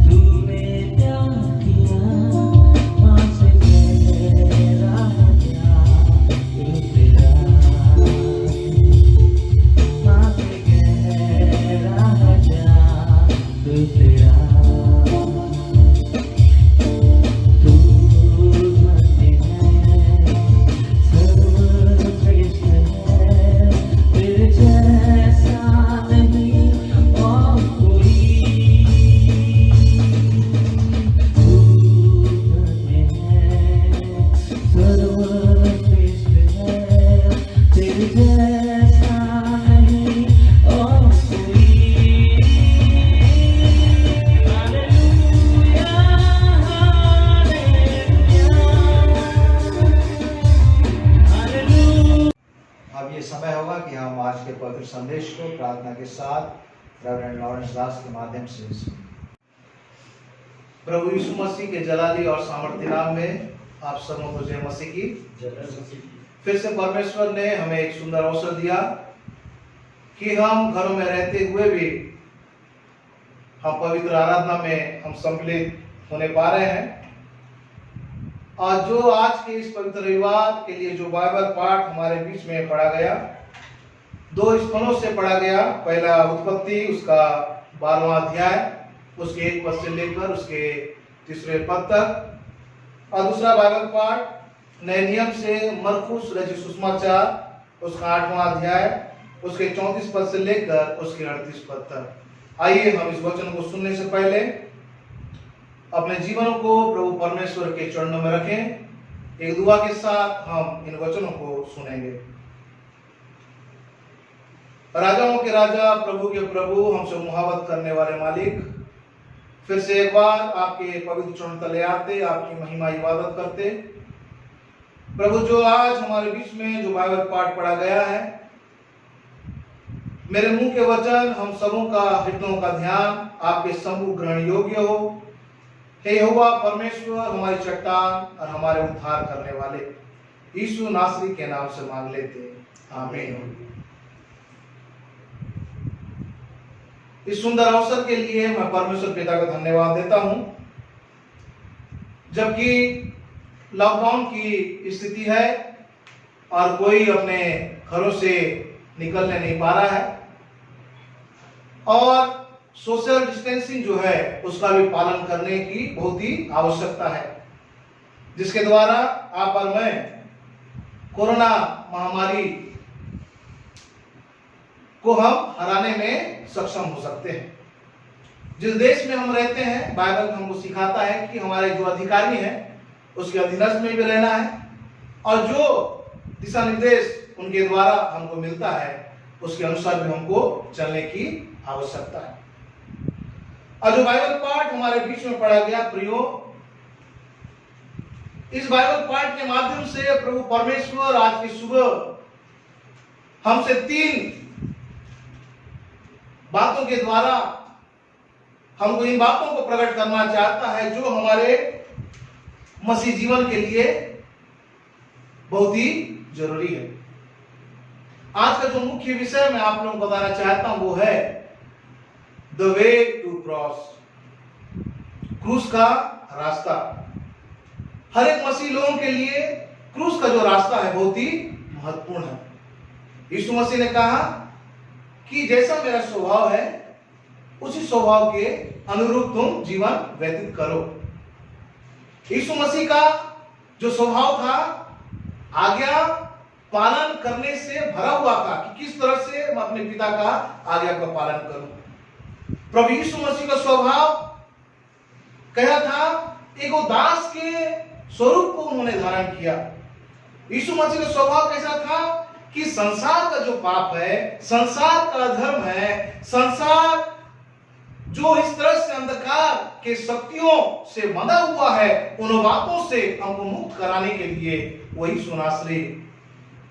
तूने प्यार किया, माँ से गहरा है प्यार तेरा, माँ से गहरा है प्यार तेरा। तू धन्य है, सर्वश्रेष्ठ है, तेरे जैसा नहीं और कोई। तू धन्य है, सर्वश्रेष्ठ है, तेरे जैसा नहीं और कोई। Hallelujah, hallelujah. अब ये समय होगा कि हम आज के पवित्र संदेश को प्रार्थना के साथ रेवरेंड लॉरेंस दास के माध्यम से सुनें। प्रभु यीशु मसीह के जलाली और सामर्थ्य नाम में आप सबों को जय मसीह की। फिर से परमेश्वर ने हमें एक सुंदर अवसर दिया कि हम घरों में रहते हुए भी हम पवित्र आराधना में हम सम्मिलित होने पा रहे हैं। और जो आज के इस पवित्र रविवार के लिए जो बाइबल पाठ हमारे बीच में पढ़ा गया, 2 स्थलों से पढ़ा गया। पहला उत्पत्ति उसका 12वां अध्याय उसके 1 पद से लेकर उसके 3 पद तक, और दूसरा बाइबल पाठ नए नियम से मरकुस रचित सुसमाचार उसका 8वां अध्याय उसके 34 पद से लेकर उसके 38 पद तक। आइए हम इस वचन को सुनने से पहले अपने जीवनों को प्रभु परमेश्वर के चरणों में रखें। एक दुआ के साथ हम इन वचनों को सुनेंगे। राजाओं के राजा, प्रभु के प्रभु, हमसे मुहाबत करने वाले मालिक, फिर से एक बार आपके पवित्र चरण तले आते, आपकी महिमा इबादत करते। प्रभु, जो आज हमारे बीच में जो बाइबल पाठ पढ़ा गया है, मेरे मुंह के वचन हम सबों का हृदयों का ध्यान आपके सम्मुख ग्रहण योग्य हो। हे यहोवा परमेश्वर, हमारी चट्टान और हमारे उद्धार करने वाले, यीशु नासरी के नाम से मांग लेते हैं, आमीन। इस सुंदर अवसर के लिए मैं परमेश्वर पिता का धन्यवाद देता हूं। जबकि लॉकडाउन की स्थिति है और कोई अपने घरों से निकलने नहीं पा रहा है और सोशल डिस्टेंसिंग जो है उसका भी पालन करने की बहुत ही आवश्यकता है, जिसके द्वारा आप और मैं कोरोना महामारी को हम हराने में सक्षम हो सकते हैं। जिस देश में हम रहते हैं, बाइबल हमको सिखाता है कि हमारे जो अधिकारी हैं उसके अधीनस्थ में भी रहना है और जो दिशा निर्देश उनके द्वारा हमको मिलता है उसके अनुसार भी हमको चलने की आवश्यकता है। और जो बाइबल पाठ हमारे बीच में पढ़ा गया, प्रियो, इस बाइबल पाठ के माध्यम से प्रभु परमेश्वर आज की सुबह हमसे 3 बातों के द्वारा हमको इन बातों को प्रकट करना चाहता है जो हमारे मसीह जीवन के लिए बहुत ही जरूरी है। आज का जो मुख्य विषय मैं आप लोगों को बताना चाहता हूं वो है द वे टू क्रॉस, क्रूस का रास्ता। हर एक मसीह लोगों के लिए क्रूस का जो रास्ता है बहुत ही महत्वपूर्ण है। यीशु मसीह ने कहा कि जैसा मेरा स्वभाव है उसी स्वभाव के अनुरूप तुम जीवन व्यतीत करो। यीशु मसीह का जो स्वभाव था आज्ञा पालन करने से भरा हुआ था कि किस तरह से मैं अपने पिता का आज्ञा का पालन करूं। प्रभु यीशु मसीह का स्वभाव कहा था, एक दास के स्वरूप को उन्होंने धारण किया। यीशु मसीह का स्वभाव कैसा था कि संसार का जो पाप है, संसार का धर्म है, संसार जो इस तरह से अंधकार के शक्तियों से बंधा हुआ है, उन बातों से हमको मुक्त कराने के लिए वही सुनासरी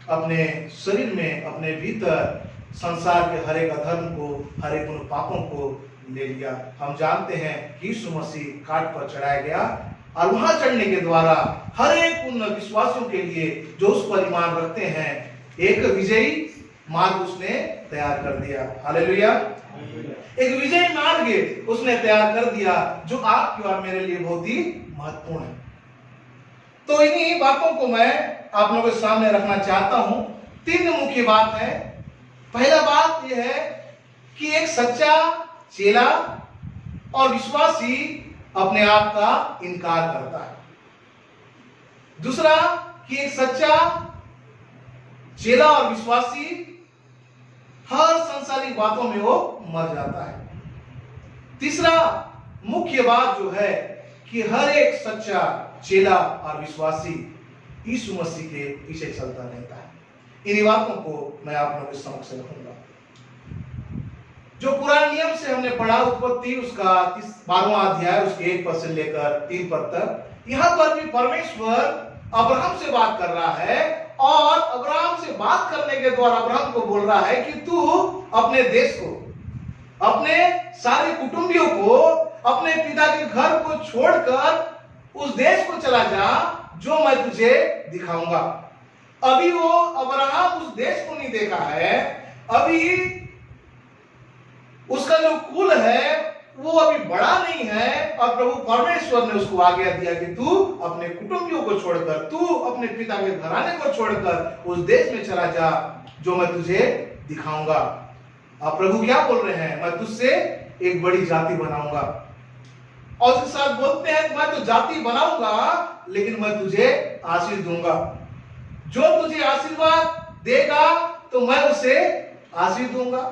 अपने शरीर में, अपने भीतर संसार के हर एक अधर्म को, हर एक उन पापों को ले लिया। हम जानते हैं कि यीशु मसीह काट पर चढ़ाया गया और वहां चढ़ने के द्वारा हर एक उन विश्वासियों के लिए जो उस पर ईमान रखते हैं एक विजयी मार्ग उसने तैयार कर दिया। हालेलुया। एक विजय मार्ग उसने तैयार कर दिया जो आपके और मेरे लिए बहुत ही महत्वपूर्ण है। तो इन्हीं बातों को मैं आप लोगों के सामने रखना चाहता हूं। 3 मुख्य बात है। पहला बात यह है कि एक सच्चा चेला और विश्वासी अपने आप का इनकार करता है। दूसरा कि एक सच्चा चेला और विश्वासी हर सांसारिक बातों में वो मर जाता है। तीसरा मुख्य बात जो है कि हर एक सच्चा चेला और विश्वासी यीशु मसीह के पीछे चलता रहता है। इन्हीं बातों को मैं आप लोगों के समक्ष रखूंगा। जो पुराने नियम से हमने पढ़ा उत्पत्ति उसका 12वां अध्याय उसके 1 पद से लेकर 3 पद तक, यहां पर भी परमेश्वर अब्राहम से बात कर रहा है और अब्राहम से बात करने के द्वारा अब्राहम को बोल रहा है कि तू अपने देश को, अपने सारे कुटुंबियों को, अपने पिता के घर को छोड़कर उस देश को चला जा जो मैं तुझे दिखाऊंगा। अभी वो अब्राहम उस देश को नहीं देखा है, अभी उसका जो कुल है वो अभी बड़ा नहीं है और प्रभु परमेश्वर ने उसको आज्ञा दिया कि तू अपने कुटुंबियों को छोड़कर, तू अपने पिता के घराने को छोड़कर उस देश में चला जा जो मैं तुझे दिखाऊंगा। अब प्रभु क्या बोल रहे हैं? मैं तुझसे एक बड़ी जाति बनाऊंगा। और उसके साथ बोलते हैं मैं तो जाति बनाऊंगा लेकिन मैं तुझे आशीष दूंगा। जो तुझे आशीर्वाद देगा तो मैं उसे आशीष दूंगा,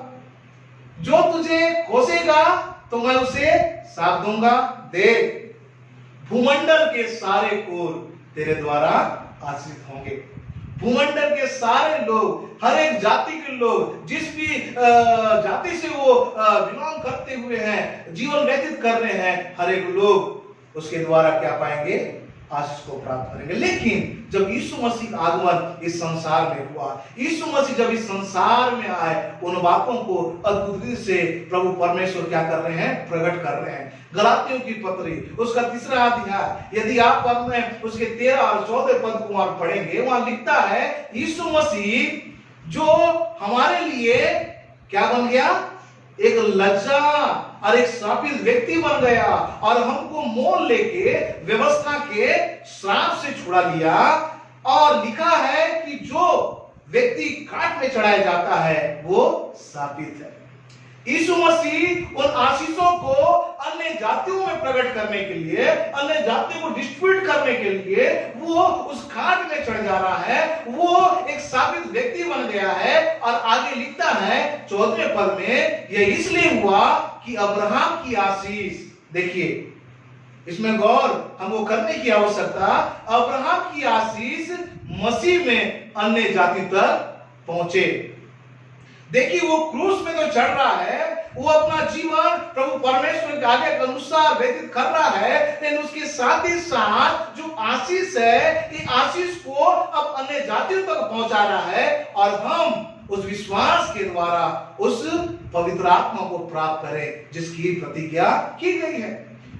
जो तुझे कोसेगा तो मैं उसे साथ दूंगा। देख, भूमंडल के सारे कुल तेरे द्वारा आश्रित होंगे। भूमंडल के सारे लोग, हर एक जाति के लोग, जिस भी जाति से वो बिलोंग करते हुए हैं, जीवन व्यतीत कर रहे हैं, हर एक लोग उसके द्वारा क्या पाएंगे? आशीष को प्राप्त करेंगे। लेकिन जब यीशु मसीह का आगमन इस संसार में हुआ, यीशु मसीह जब इस संसार में आए, उन बातों को अद्भुत रीति से प्रभु परमेश्वर क्या कर रहे हैं? प्रकट कर रहे हैं। गलातियों की पत्री उसका 3रा अध्याय, यदि आप पद में उसके 13 और 14 पद को वहां पढ़ेंगे, वहां लिखता है यीशु मसीह जो हमारे लिए क्या बन गया? एक लज्जा और एक श्रापित व्यक्ति बन गया और हमको मोल लेके व्यवस्था के श्राप से छुड़ा लिया। और लिखा है कि जो व्यक्ति काट में चढ़ाया जाता है वो श्रापित है। यीशु मसीह उन आशीषों को अन्य जातियों में प्रकट करने के लिए, अन्य जातियों को डिस्ट्रीब्यूट करने के लिए वो उस खाट में चढ़ जा रहा है। वो एक साबित व्यक्ति बन गया है। और आगे लिखता है 14वें पद में, यह इसलिए हुआ कि अब्राहम की आशीष, देखिए इसमें गौर हमको करने की आवश्यकता, अब्राहम की आशीष मसीह में अन्य जाति तक पहुंचे। देखिए वो क्रूस में तो चढ़ रहा है, वो अपना जीवन प्रभु परमेश्वर के आज्ञा के अनुसार व्यतीत कर रहा है, लेकिन उसके साथ ही साथ जो आशीष है, ये आशीष को अब अन्य जातियों तक पहुंचा रहा है। और हम उस विश्वास के द्वारा उस पवित्र आत्मा को प्राप्त करें जिसकी प्रतिज्ञा की गई है।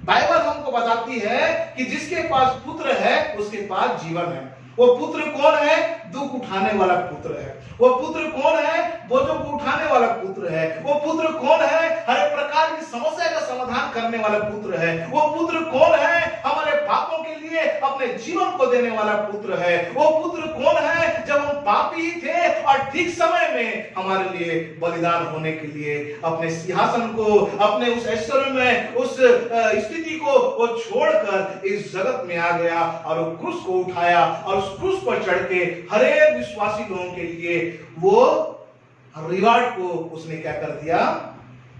बाइबल हमको बताती है कि जिसके पास पुत्र है उसके पास जीवन है। वो पुत्र कौन है? दुख उठाने वाला पुत्र है। वो पुत्र कौन है? बोझों को उठाने वाला पुत्र है। वो पुत्र कौन है? हर एक प्रकार की समस्या का समाधान करने वाला पुत्र है। वो पुत्र कौन है? हमारे पापों के लिए अपने जीवन को देने वाला पुत्र है। वो पुत्र कौन है? जब हम पापी थे और ठीक समय में हमारे लिए बलिदान होने के लिए अपने सिंहासन को, अपने उस ऐश्वर्य में, उस स्थिति को वो छोड़कर इस जगत में आ गया और वो क्रूस को उठाया और उस क्रूस पर चढ़ के हर एक विश्वासी लोगों के लिए वो रिवार्ड को उसने क्या कर दिया?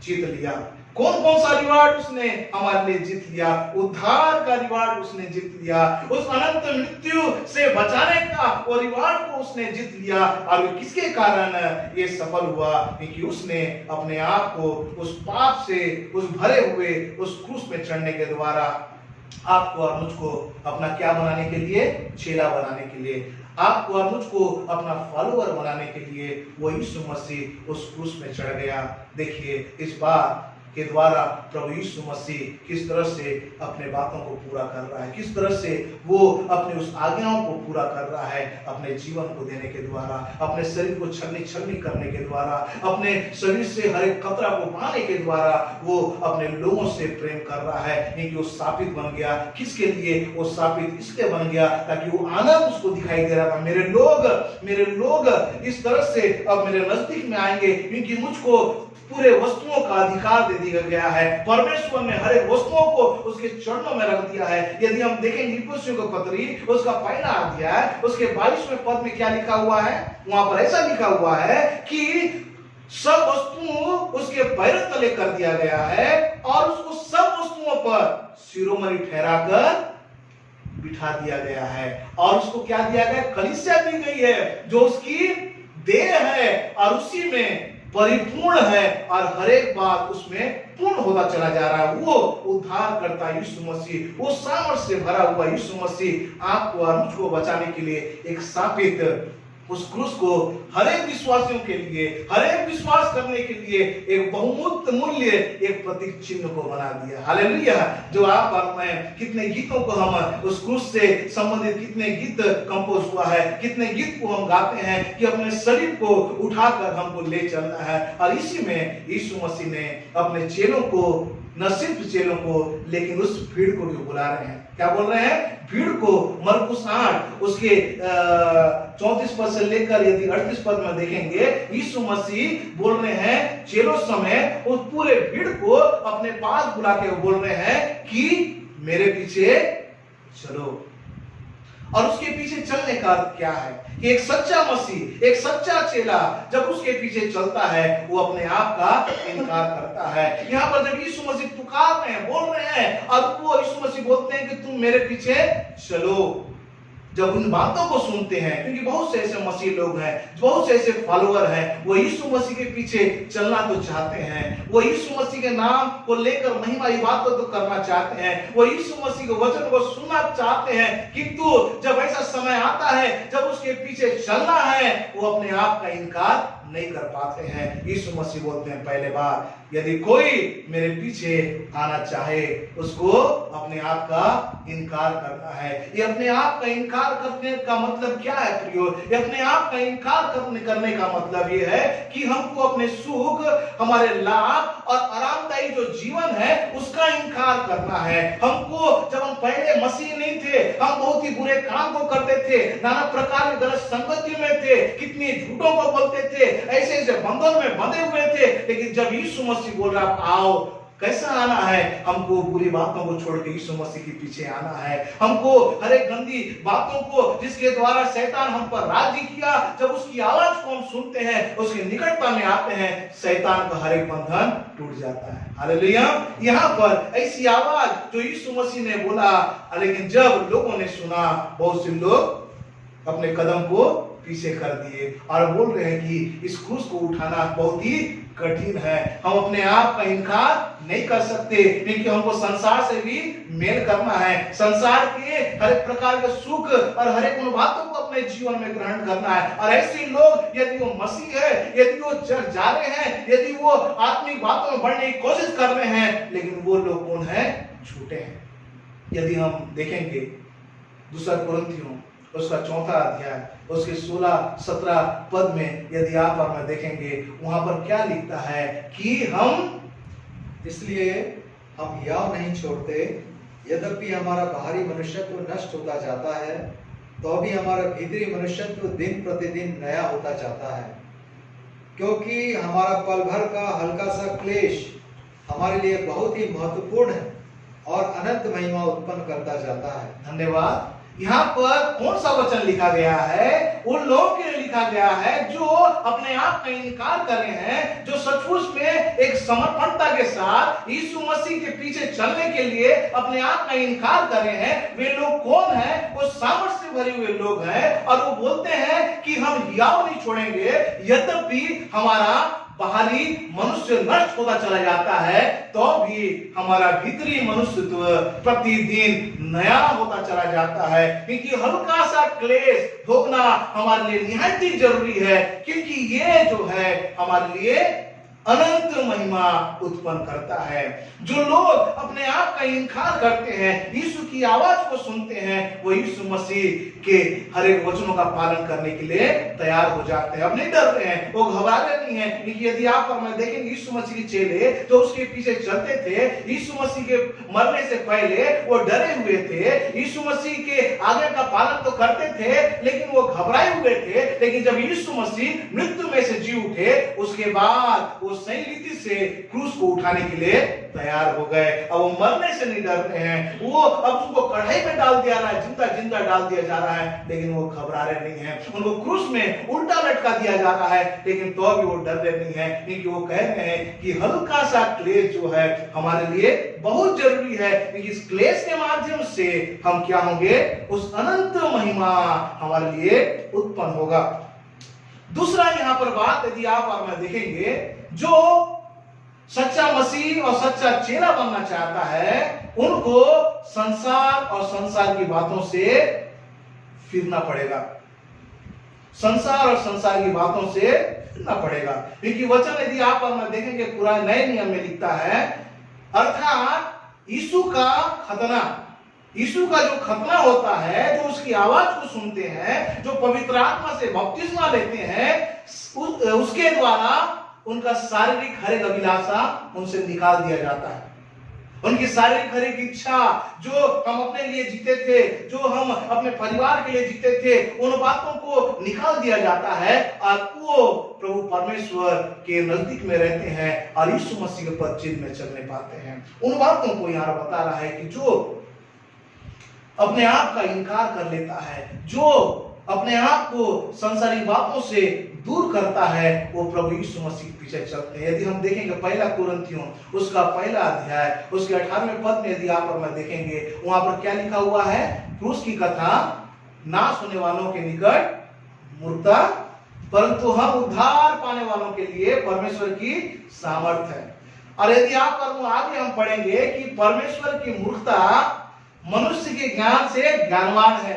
जीत लिया। कौन कौन सा रिवार्ड उसने हमारे लिए जीत लिया? उद्धार का रिवार्ड उसने जीत लिया। उस अनंत मृत्यु से बचाने का वो रिवार्ड को उसने जीत लिया। और वो किसके कारण ये सफल हुआ? क्योंकि उसने अपने आप को उस पाप से, उस भरे हुए उस क्रूस में चढ़ने के द्वारा आपको और मुझको अपना क्या बनाने के लिए? चेला बनाने के लिए, आपको और मुझको अपना फॉलोअर बनाने के लिए वो यीशु मसीह उस क्रूस में चढ़ गया। देखिए इस बार के द्वारा प्रभु यीशु मसीह किस तरह से अपने बातों को पूरा कर रहा है, किस तरह से वो अपने उस आज्ञाओं को पूरा कर रहा है अपने जीवन को देने के द्वारा, अपने शरीर को छलनी करने के द्वारा, अपने शरीर से हर एक कतरा को बहाने के द्वारा वो अपने लोगों से प्रेम कर रहा है। क्योंकि वो साबित बन गया। किसके लिए? वो साबित इसलिए बन गया ताकि वो आनंद उसको दिखाई दे रहा था। मेरे लोग इस तरह से अब मेरे नजदीक में आएंगे क्योंकि मुझको पूरे वस्तुओं का अधिकार दे दिया गया है। परमेश्वर ने हर एक वस्तुओं को उसके चरणों में रख दिया है। यदि हम देखेंगे इफिसियों की पत्री उसका पहला अध्याय उसके 22वें पद में क्या लिखा हुआ है? वहां पर ऐसा लिखा हुआ है कि सब वस्तुओं उसके पैरों तले कर दिया गया है और उसको सब वस्तुओं पर शिरोमणि ठहराकर बिठा दिया गया है। और उसको क्या दिया गया? कलीसिया दी गई है जो उसकी देह है और उसी में परिपूर्ण है और हर एक बात उसमें पूर्ण होता चला जा रहा है। वो उद्धार करता यीशु मसीह, वो सामर्थ्य से भरा हुआ यीशु मसीह आपको और मुझको बचाने के लिए एक साबित उस क्रूस को हर एक विश्वासियों के लिए, हर एक विश्वास करने के लिए एक बहुमूल्य मूल्य एक प्रतीक चिन्ह को बना दिया। हालेलुया। जो आप और मैं कितने गीतों को हम उस क्रूस से संबंधित कितने गीत कंपोज हुआ है, कितने गीत को हम गाते हैं कि अपने शरीर को उठाकर हमको ले चलना है। और इसी में यीशु मसीह ने अपने चेलों को, न सिर्फ चेलों को लेकिन उस भीड़ को भी बुला रहे हैं। क्या बोल रहे हैं? भीड़ को। मरकुस 8 उसके 34 पद से लेकर यदि 38 पद में देखेंगे यीशु मसीह बोल रहे हैं चेलों समय उस पूरे भीड़ को अपने पास बुला के बोल रहे हैं कि मेरे पीछे चलो। और उसके पीछे चलने का अर्थ क्या है? कि एक सच्चा मसीह, एक सच्चा चेला जब उसके पीछे चलता है वो अपने आप का इनकार करता है। यहाँ पर जब यीशु मसीह पुकार रहे हैं, बोल रहे हैं और वो यीशु मसीह बोलते हैं कि तुम मेरे पीछे चलो, जब उन बातों को सुनते हैं, क्योंकि बहुत से ऐसे मसीह लोग हैं, बहुत से ऐसे फॉलोअर हैं, वो यीशु मसीह के पीछे चलना तो चाहते हैं, वो यीशु मसीह के नाम को लेकर महिमा इबादत तो करना चाहते हैं, वो यीशु मसीह के वचन को सुनना चाहते हैं, किंतु जब ऐसा समय आता है जब उसके पीछे चलना है वो अपने आप का इनकार नहीं कर पाते हैं। यीशु मसीह बोलते हैं पहले बार, यदि कोई मेरे पीछे आना चाहे उसको अपने आप का इनकार करना है। ये अपने आप का इनकार करने का मतलब क्या है प्रियो? ये अपने आप का इनकार करने का मतलब ये है कि हमको अपने सुख, हमारे लाभ और आरामदायी जो जीवन है उसका इनकार करना है। हमको जब हम पहले मसीह नहीं थे, हम बहुत ही बुरे काम को करते थे, नाना प्रकार की गलत संगति में थे, कितनी झूठों को बोलते थे, ऐसे ऐसे बंधन में बंधे हुए थे। लेकिन जब यीशु मसीह बोल रहा आओ, कैसा आना है? हमको बुरी बातों को छोड़ के यीशु मसीह के पीछे आना है। हमको हर एक गंदी बातों को जिसके द्वारा शैतान हम पर राज्य किया, जब उसकी आवाज को हम सुनते हैं, उसकी निकटता में आते हैं, शैतान का हर एक बंधन टूट जाता है। हालेलुया। यहाँ पर ऐसी आवाज जो यीशु मसीह ने बोला, लेकिन जब लोगों ने सुना, बहुत से लोग अपने कदम को पीछे कर दिए और बोल रहे हैं कि इस क्रूस को उठाना बहुत ही कठिन है, हम अपने आप का इनकार नहीं कर सकते, क्योंकि हमको संसार से भी मेल करना है, संसार के हर एक प्रकार के सुख और हर एक उन बातों को अपने जीवन में ग्रहण करना है। और ऐसे लोग, यदि वो मसीह है, यदि वो चर्च जा रहे हैं, यदि वो आत्मिक बातों में बढ़ने की कोशिश कर रहे हैं, लेकिन वो लोग कौन है? झूठे हैं। यदि हम देखेंगे दूसरा कुरिन्थियों उसका 4 अध्याय उसके 16-17 पद में यदि आप और मैं देखेंगे, वहां पर क्या लिखता है कि हम इसलिए हम याव नहीं छोड़ते, यद्यपि हमारा बाहरी मनुष्यत्व नष्ट होता जाता है, तो भी हमारा भीतरी मनुष्यत्व दिन प्रतिदिन नया होता जाता है। क्योंकि हमारा पल भर का हल्का सा क्लेश हमारे लिए बहुत ही महत्वपूर्ण है और अनंत महिमा उत्पन्न करता जाता है। धन्यवाद। यहाँ पर कौन सा वचन लिखा गया है? उन लोगों के लिए लिखा गया है जो अपने आप का इनकार कर रहे हैं, जो सचमुच में एक समर्पणता के साथ यीशु मसीह के पीछे चलने के लिए अपने आप का इनकार कर रहे हैं। वे लोग कौन हैं? वो सामर्थ्य से भरे हुए लोग हैं और वो बोलते हैं कि हम याव नहीं छोड़ेंगे, यद्यपि हमारा बाहरी मनुष्य नष्ट होता चला जाता है, तो भी हमारा भीतरी मनुष्यत्व प्रतिदिन नया होता चला जाता है। क्योंकि हल्का सा क्लेश भोगना हमारे लिए निहायत ही जरूरी है, क्योंकि ये जो है हमारे लिए अनंत महिमा उत्पन्न करता है। जो लोग अपने आप का इनकार करते हैं, यीशु की आवाज को सुनते हैं, वो यीशु मसीह के हर एक वचनों का पालन करने के लिए तैयार हो जाते हैं। अब नहीं डरते हैं, वो घबराते नहीं हैं, क्योंकि यदि आप और मैं देखेंगे यीशु मसीह के चेले तो उसके पीछे चलते थे। यीशु मसीह के मरने से पहले वो डरे हुए थे, यीशु मसीह के आज्ञा का पालन तो करते थे, लेकिन वो घबराए हुए थे। लेकिन जब यीशु मसीह मृत्यु में से जी उठे, उसके बाद वो सही रीति से क्रूस को उठाने के लिए तैयार हो गए। अब वो मरने से नहीं डर रहे हैं, वो अब उनको कढ़ाई में डाल दिया रहा है, जिंदा जिंदा डाल दिया जा रहा है, लेकिन वो घबरा रहे नहीं है। उनको क्रूस में उल्टा लटका दिया जा रहा है, लेकिन तो भी वो डर रहे नहीं है, क्योंकि वो कह रहे हैं कि हल्का सा क्लेश जो है हमारे लिए बहुत जरूरी है, क्योंकि इस क्लेश के माध्यम से हम क्या होंगे, उस अनंत महिमा हमारे लिए उत्पन्न होगा। दूसरा यहां पर बात यदि आप और मैं देखेंगे, जो सच्चा मसीह और सच्चा चेला बनना चाहता है, उनको संसार और संसार की बातों से फिरना पड़ेगा। संसार और संसार की बातों से फिरना पड़ेगा, क्योंकि वचन यदि आप और मैं देखेंगे पुराने नए नियम में लिखता है, अर्थात यीशु का खतना, यीशु का जो खतना होता है, जो उसकी आवाज को सुनते हैं, जो पवित्र आत्मा से बपतिस्मा लेते हैं, उसके द्वारा उनका शारीरिक हर एक अभिलाषा उनसे निकाल दिया जाता है। उनकी शारीरिक हर एक इच्छा, जो हम अपने लिए जीते थे, जो हम अपने परिवार के लिए जीते थे, उन बातों को निकाल दिया जाता है और वो प्रभु परमेश्वर के नजदीक में रहते हैं और यीशु मसीह के पद चिन्ह में चलने पाते हैं। उन बातों को यहाँ बता रहा है कि जो अपने आप का इनकार कर लेता है, जो अपने आप को संसारी बातों से दूर करता है, वो प्रभु यीशु मसीह के पीछे चलते हैं। यदि हम देखेंगे पहला कुरिन्थियों उसका पहला अध्याय उसके 18वें पद में यदि आप और मैं देखेंगे, वहां पर क्या लिखा हुआ है, क्रूस की कथा नाश होने वालों के निकट मूर्खता, परंतु हम उद्धार पाने वालों के लिए परमेश्वर की सामर्थ्य है। और यदि आप और आगे हम पढ़ेंगे कि परमेश्वर की मूर्खता मनुष्य के ज्ञान से ज्ञानवान है,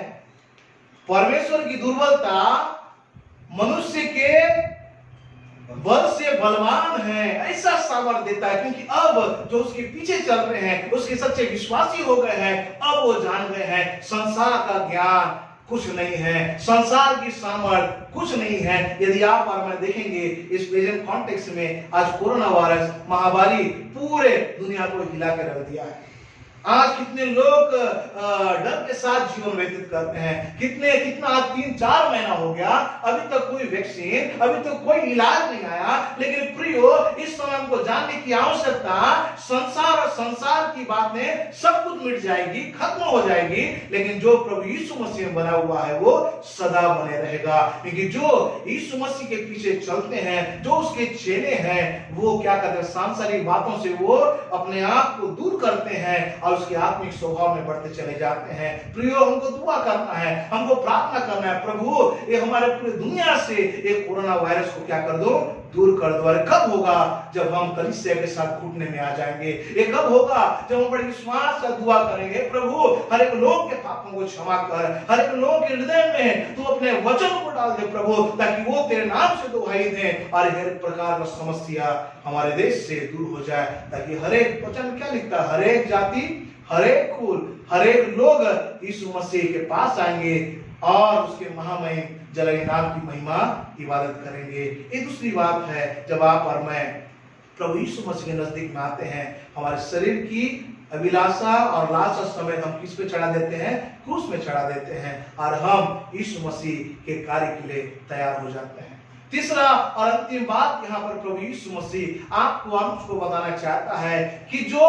परमेश्वर की दुर्बलता मनुष्य के बल से बलवान है। ऐसा सामर्थ्य देता है, क्योंकि अब जो उसके पीछे चल रहे हैं, उसके सच्चे विश्वासी हो गए हैं, अब वो जान गए हैं संसार का ज्ञान कुछ नहीं है, संसार की सामर्थ्य कुछ नहीं है। यदि आप और मैं देखेंगे इस प्रेजेंट कॉन्टेक्स्ट में, आज कोरोना वायरस महामारी पूरे दुनिया को हिला कर रख दिया है। आज कितने लोग डर के साथ जीवन व्यतीत करते हैं, कितना आज 3-4 महीना हो गया, अभी तक कोई वैक्सीन, अभी तक कोई इलाज नहीं आया। लेकिन प्रियो, इस समय हमको जानने की आवश्यकता, संसार और संसार की बातें सब कुछ मिट जाएगी, खत्म हो जाएगी, लेकिन जो प्रभु यीशु मसीह में बना हुआ है वो सदा बने रहेगा। क्योंकि जो यीशु मसीह के पीछे चलते हैं, जो उसके चेले हैं, वो क्या करते हैं, सांसारिक बातों से वो अपने आप को दूर करते हैं और उसके आत्मिक स्वभाव में बढ़ते चले जाते हैं। प्रियो, हमको दुआ करना है, हमको प्रार्थना करना है, प्रभु ये हमारे पूरी दुनिया से एक कोरोना वायरस को क्या कर दो, दूर कर दो। और कब होगा, जब हम कलीसिया के साथ घुटने में आ जाएंगे। ये कब होगा, जब हम बड़े विश्वास से दुआ करेंगे, प्रभु हर एक लोग के पापों को क्षमा कर, हर एक लोग के हृदय में तू अपने वचन को डाल दे प्रभु, ताकि वो तेरे नाम से दुहाई दें और हर एक प्रकार का समस्या हमारे देश से दूर हो जाए। ताकि हर एक वचन क्या लिखता है, हर एक जाति, हर एक कुल, हर एक लोग यीशु मसीह के पास आएंगे और उसके महामहिम जलाली नाम की महिमा इबादत करेंगे। ये दूसरी बात है, जब आप और मैं प्रभु यीशु मसीह के नजदीक में आते हैं, हमारे शरीर की अभिलाषा और लालसा समेत हम किस पे चढ़ा देते हैं, क्रूस में चढ़ा देते हैं और हम यीशु मसीह के कार्य के लिए तैयार हो जाते हैं। तीसरा और अंतिम बात यहाँ पर प्रभु यीशु मसीह आपको और मुझको बताना चाहता है कि जो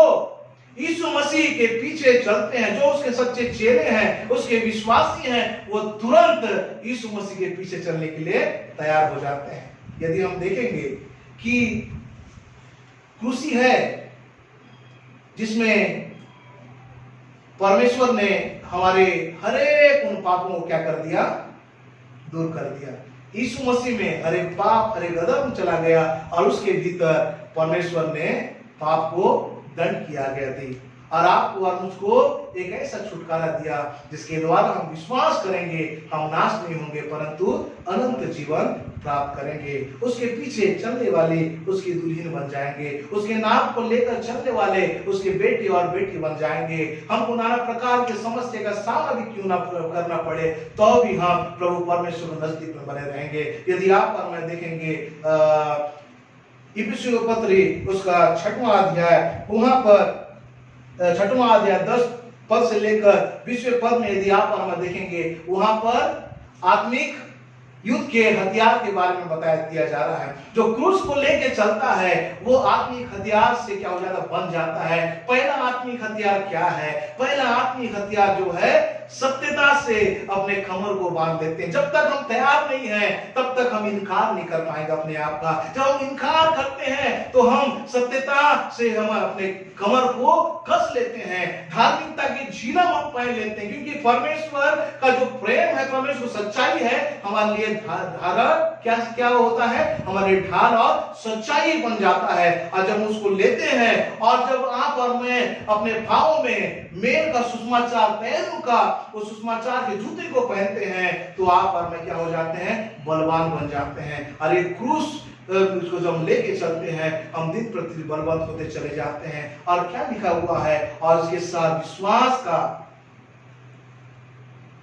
यीशु मसीह के पीछे चलते हैं, जो उसके सच्चे चेले हैं, उसके विश्वासी हैं, वो तुरंत यीशु मसीह के पीछे चलने के लिए तैयार हो जाते हैं। यदि हम देखेंगे कि क्रूसी है जिसमें परमेश्वर ने हमारे हर एक उन पापों को क्या कर दिया, दूर कर दिया। यीशु मसीह में हर एक पाप, हर एक अधर्म चला गया और उसके भीतर परमेश्वर ने पाप को दंड किया गया थी। और आपको और मुझको एक ऐसा छुटकारा दिया जिसके द्वारा हम विश्वास करेंगे, हम नाश नहीं होंगे परंतु अनंत जीवन प्राप्त करेंगे। उसके पीछे चलने वाले उसकी दुल्हन बन जाएंगे, उसके नाम को लेकर चलने वाले उसके बेटे और बेटी बन जाएंगे। हमको नाना प्रकार के समस्या का सामना भी क्यों ना करना पड़े तो भी हम प्रभु परमेश्वर के नजदीक में बने रहेंगे। यदि आप और मैं देखेंगे इफिसियों के पत्र उसका 6वां अध्याय, वहां पर 6वां अध्याय 10 पद से लेकर 20वें पद में यदि आप और मैं देखेंगे, वहां पर आत्मिक युद्ध के हथियार के बारे में बताया दिया जा रहा है। जो क्रूस को लेके चलता है वो आत्मिक हथियार से क्या हो जाता है, बन जाता है। पहला आत्मिक हथियार क्या है? पहला आत्मिक हथियार जो है सत्यता से अपने कमर को बांध लेते हैं। जब तक हम तैयार नहीं हैं तब तक हम इनकार नहीं कर पाएंगे अपने आप का। जब हम इनकार करते हैं तो हम सत्यता से हम अपने कमर को कस लेते हैं, धार्मिकता की झीलम हम पहन लेते हैं, क्योंकि परमेश्वर का जो प्रेम है, परमेश्वर सच्चाई है, हमारे लिए धारा क्या होता है, हमारे ढाल और सच्चाई बन जाता है। और जब उसको लेते हैं और जब आप और मैं अपने भावों में मेल का सुसमाचार, पैरों का उस सुसमाचार के जूते को पहनते हैं तो आप और मैं क्या हो जाते हैं, बलवान बन जाते हैं। और एक क्रूस उसको जब हम लेके चलते हैं हम दिन प्रतिदिन बलवंत होते चले जाते हैं। और क्या लिखा हुआ है, और इसके साथ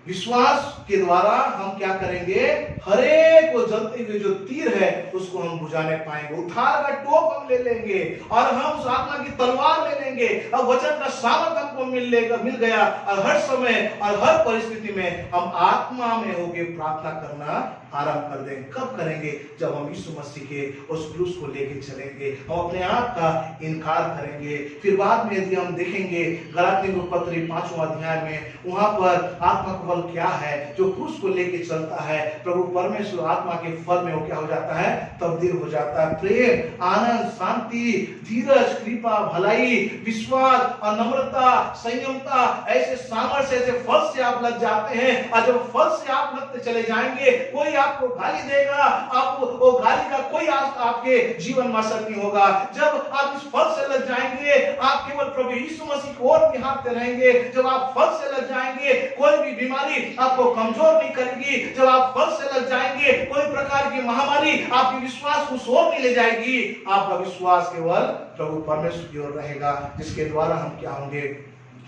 विश्वास के द्वारा हम क्या करेंगे, हरेक वो जलते हुए जो तीर है उसको हम बुझाने पाएंगे। उद्धार का टोप हम ले लेंगे और हम उस आत्मा की तलवार ले लेंगे। अब वचन का सामर्थ हमको मिल गया और हर समय और हर परिस्थिति में हम आत्मा में होके प्रार्थना करना आरंभ कर देंगे। कब करेंगे? जब हम यीशु मसीह के उस क्रूस को लेके चलेंगे, हम अपने आप का इनकार करेंगे। फिर बाद में यदि हम देखेंगे गलातियों के पत्र 5वां अध्याय में, वहां पर आत्मा का फल क्या है, जो क्रूस को लेके चलता है, प्रभु परमेश्वर आत्मा के फल में वो क्या हो जाता है, तब्दील हो जाता है। प्रेम, आनंद, शांति, धीरज, कृपा, भलाई, विश्वास और नम्रता, संयमता, ऐसे सामर्थ्य, ऐसे फल से आप लग जाते हैं। और जब फल से आप लगते चले जाएंगे, कोई आपको गाली देगा, आपको वो गाली का कोई आपके जीवन में असर नहीं होगा। जब आप इस फल से लग जाएंगे, आप केवल प्रभु यीशु मसीह की ओर निहारते रहेंगे। जब आप फल से लग जाएंगे, कोई भी बीमारी आपको कमजोर नहीं करेगी। जब आप फल से लग जाएंगे, कोई प्रकार की महामारी आपके विश्वास को सोर नहीं ले जाएगी। आपका विश्वास केवल प्रभु परमेश्वर की ओर रहेगा, जिसके द्वारा हम क्या होंगे,